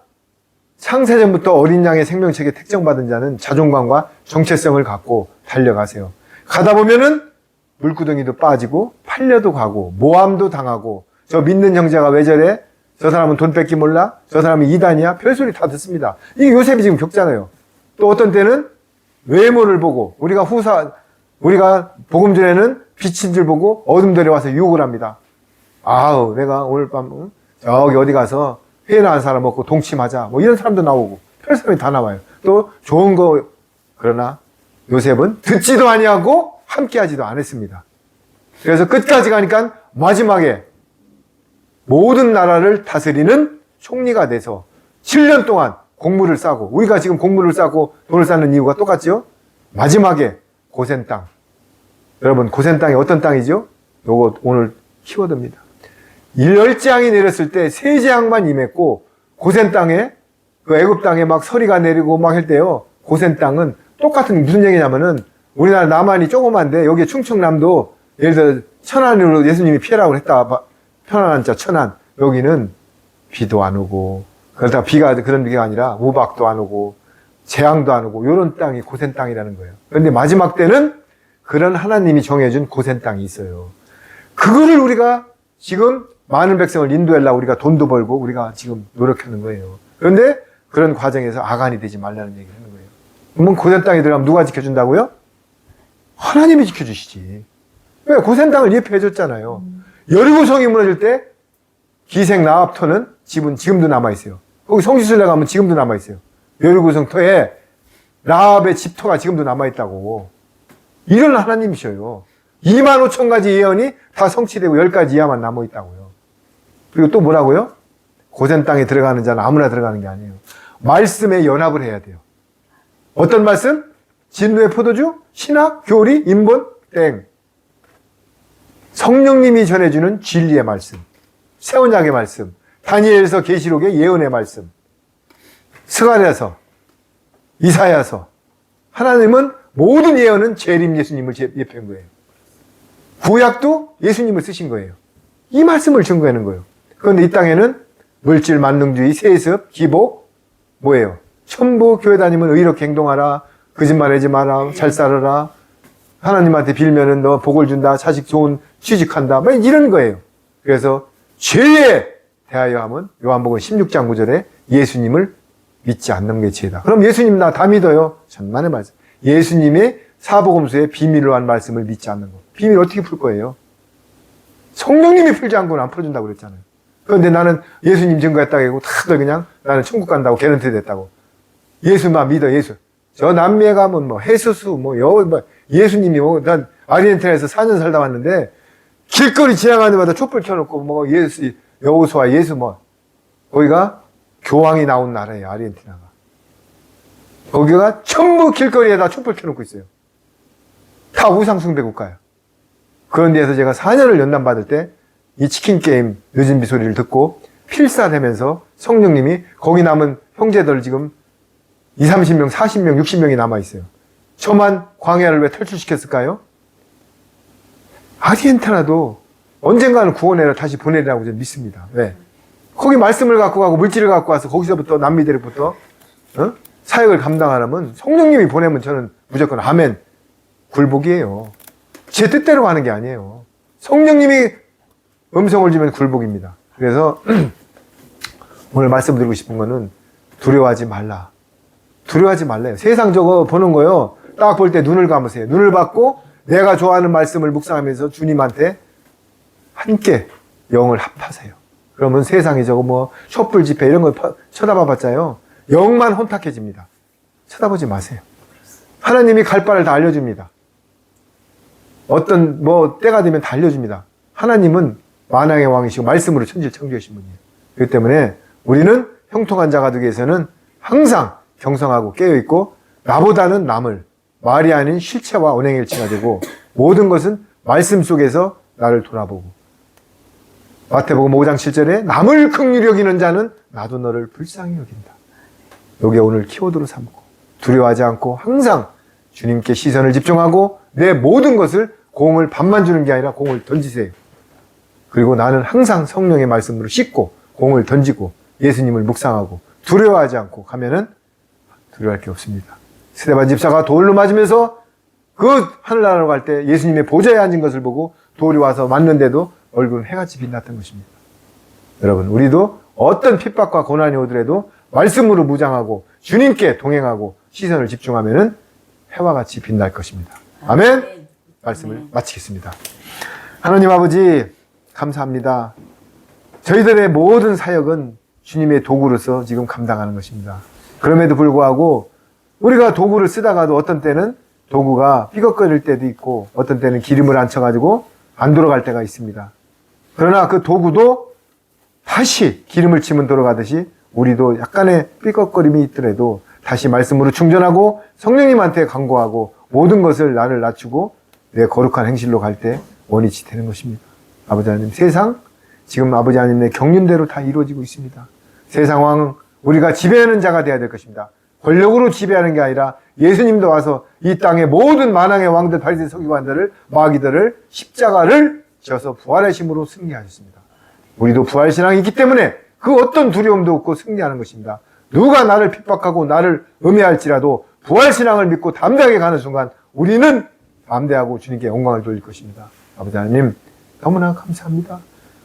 창세전부터 어린 양의 생명책에 택정받은 자는 자존감과 정체성을 갖고 달려가세요. 가다 보면은 물구덩이도 빠지고 팔려도 가고 모함도 당하고 저 믿는 형제가 왜 저래? 저 사람은 돈 뺏기 몰라? 저 사람은 이단이야? 별소리 다 듣습니다. 이게 요셉이 지금 겪잖아요. 또 어떤 때는 외모를 보고 우리가 복음 전에는 빛인 줄 보고 어둠들에 와서 유혹을 합니다. 아우 내가 오늘 밤 저기 어디 가서 회나 한 사람 먹고 동침하자 뭐 이런 사람도 나오고 별 사람이 다 나와요. 또 좋은 거 그러나 요셉은 듣지도 아니하고 함께하지도 않았습니다. 그래서 끝까지 가니까 마지막에 모든 나라를 다스리는 총리가 돼서 7년 동안 곡물을 싸고 우리가 지금 곡물을 싸고 돈을 쌓는 이유가 똑같죠? 마지막에 고센 땅. 여러분 고센 땅이 어떤 땅이죠? 요거 오늘 키워드입니다. 열재앙이 내렸을 때 세 재앙만 임했고 고센 땅에 그 애굽 땅에 막 서리가 내리고 막 할 때요. 고센 땅은 똑같은 무슨 얘기냐면은 우리나라 남한이 조그만데 여기 충청남도 예를 들어 천안으로 예수님이 피하라고 했다. 편안한 자 천안. 여기는 비도 안 오고 그러다 비가 그런 비가 아니라 우박도 안 오고 재앙도 안 오고 이런 땅이 고센 땅이라는 거예요. 그런데 마지막 때는 그런 하나님이 정해준 고센 땅이 있어요. 그거를 우리가 지금 많은 백성을 인도하려고 우리가 돈도 벌고 우리가 지금 노력하는 거예요. 그런데 그런 과정에서 아간이 되지 말라는 얘기를 하는 거예요. 그러면 고센 땅에 들어가면 누가 지켜준다고요? 하나님이 지켜주시지. 왜? 고센 땅을 예표해 줬잖아요. 여리고성이 무너질 때 기생 라합터는 집은 지금도 남아있어요. 거기 성지순례 가면 지금도 남아있어요. 여리고성 터에 라합의 집터가 지금도 남아있다고. 이런 하나님이셔요. 25,000가지 예언이 다 성취되고 10가지 이하만 남아있다고요. 그리고 또 뭐라고요? 고센 땅에 들어가는 자는 아무나 들어가는 게 아니에요. 말씀에 연합을 해야 돼요. 어떤 말씀? 진노의 포도주, 신학, 교리, 인본, 땡. 성령님이 전해주는 진리의 말씀, 새 언약의 말씀, 다니엘서 계시록의 예언의 말씀, 스가랴서, 이사야서. 하나님은 모든 예언은 재림 예수님을 예표한 거예요. 구약도 예수님을 쓰신 거예요. 이 말씀을 증거하는 거예요. 그런데 이 땅에는 물질, 만능주의, 세습, 기복, 뭐예요? 전부 교회 다니면 의롭게 행동하라, 거짓말하지 마라, 잘 살아라, 하나님한테 빌면은 너 복을 준다, 자식 좋은 취직한다, 뭐 이런 거예요. 그래서 죄에 대하여 하면 요한복음 16장 9절에 예수님을 믿지 않는 게 죄다. 그럼 예수님 나 다 믿어요. 천만의 말씀. 예수님의 사복음서에 비밀로 한 말씀을 믿지 않는 거. 비밀 어떻게 풀 거예요? 성령님이 풀지 않고는 안 풀어준다고 그랬잖아요. 그런데 나는 예수님 증거했다고 하고 다들 그냥 나는 천국 간다고 개런티 됐다고. 예수만 믿어, 예수. 저 남미에 가면 뭐 해수수, 뭐 예수님이 난 아르헨티나에서 4년 살다 왔는데 길거리 지나가는 데마다 촛불 켜놓고 뭐 예수 여호수아 예수 뭐 거기가 교황이 나온 나라예요. 아르헨티나가. 거기가 전부 길거리에다 촛불 켜놓고 있어요. 다 우상숭배 국가예요. 그런 데에서 제가 4년을 연단받을 때 이 치킨 게임 늦은 비 소리를 듣고 필사되면서 성령님이 거기 남은 형제들 지금 20, 30명, 40명, 60명이 남아있어요. 저만 광야를 왜 탈출시켰을까요? 아르헨티나도 언젠가는 구원해라 다시 보내리라고 저는 믿습니다. 왜? 거기 말씀을 갖고 가고 물질을 갖고 와서 거기서부터 남미대로부터 사역을 감당하려면 성령님이 보내면 저는 무조건 아멘. 굴복이에요. 제 뜻대로 하는 게 아니에요. 성령님이 음성을 주면 굴복입니다. 그래서 오늘 말씀드리고 싶은 거는 두려워하지 말라. 두려워하지 말래요. 세상 저거 보는 거요. 딱 볼 때 눈을 감으세요. 눈을 받고 내가 좋아하는 말씀을 묵상하면서 주님한테 함께 영을 합하세요. 그러면 세상에 저거 뭐 촛불 집회 이런 거 쳐다봐 봤자요. 영만 혼탁해집니다. 쳐다보지 마세요. 하나님이 갈 바를 다 알려줍니다. 어떤 뭐 때가 되면 다 알려줍니다. 하나님은 만왕의 왕이시고 말씀으로 천지를 창조하신 분이에요. 그렇기 때문에 우리는 형통한 자가 되기 위해서는 항상 경성하고 깨어있고 나보다는 남을 말이 아닌 실체와 언행일치가 되고 모든 것은 말씀 속에서 나를 돌아보고 마태복음 5장 7절에 남을 긍휼히 여기는 자는 나도 너를 불쌍히 여긴다. 요게 오늘 키워드로 삼고 두려워하지 않고 항상 주님께 시선을 집중하고 내 모든 것을 공을 반만 주는 게 아니라 공을 던지세요. 그리고 나는 항상 성령의 말씀으로 씻고 공을 던지고 예수님을 묵상하고 두려워하지 않고 가면은 두려워할 게 없습니다. 스데반 집사가 돌로 맞으면서 그 하늘나라로 갈 때 예수님의 보좌에 앉은 것을 보고 돌이 와서 맞는데도 얼굴은 해같이 빛났던 것입니다. 여러분, 우리도 어떤 핍박과 고난이 오더라도 말씀으로 무장하고 주님께 동행하고 시선을 집중하면은 해와 같이 빛날 것입니다. 아멘. 말씀을 마치겠습니다. 하나님 아버지 감사합니다. 저희들의 모든 사역은 주님의 도구로서 지금 감당하는 것입니다. 그럼에도 불구하고 우리가 도구를 쓰다가도 어떤 때는 도구가 삐걱거릴 때도 있고 어떤 때는 기름을 안 쳐가지고 안 돌아갈 때가 있습니다. 그러나 그 도구도 다시 기름을 치면 돌아가듯이 우리도 약간의 삐걱거림이 있더라도 다시 말씀으로 충전하고 성령님한테 간구하고 모든 것을 나를 낮추고 내 거룩한 행실로 갈 때 원위치 되는 것입니다. 아버지 하나님, 세상 지금 아버지 하나님의 경륜대로 다 이루어지고 있습니다. 세상 왕 우리가 지배하는 자가 되어야 될 것입니다. 권력으로 지배하는 게 아니라 예수님도 와서 이 땅의 모든 만왕의 왕들, 바리새인 서기관들을 마귀들을 십자가를 지어서 부활하심으로 승리하셨습니다. 우리도 부활신앙이 있기 때문에 그 어떤 두려움도 없고 승리하는 것입니다. 누가 나를 핍박하고 나를 음해할지라도 부활신앙을 믿고 담대하게 가는 순간 우리는 담대하고 주님께 영광을 돌릴 것입니다. 아버지 하나님 너무나 감사합니다.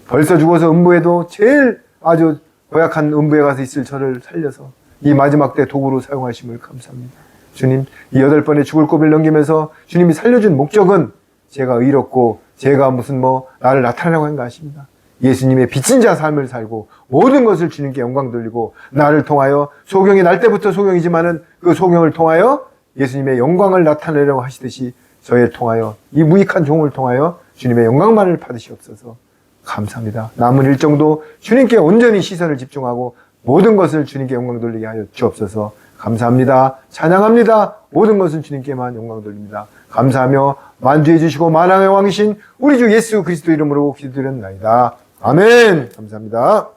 벌써 죽어서 음부에도 제일 아주 고약한 음부에 가서 있을 저를 살려서 이 마지막 때 도구로 사용하심을 감사합니다. 주님, 이 8번의 죽을 고비를 넘기면서 주님이 살려준 목적은 제가 의롭고 제가 무슨 나를 나타내라고 한 거 아십니다. 예수님의 빚진 자 삶을 살고 모든 것을 주님께 영광 돌리고 나를 통하여 소경이 날 때부터 소경이지만은 그 소경을 통하여 예수님의 영광을 나타내려고 하시듯이 저를 통하여 이 무익한 종을 통하여 주님의 영광만을 받으시옵소서. 감사합니다. 남은 일정도 주님께 온전히 시선을 집중하고 모든 것을 주님께 영광 돌리게 하여 주옵소서. 감사합니다. 찬양합니다. 모든 것은 주님께만 영광 돌립니다. 감사하며 만주해 주시고 만왕의 왕이신 우리 주 예수 그리스도 이름으로 기도드렸나이다. 아멘. 감사합니다.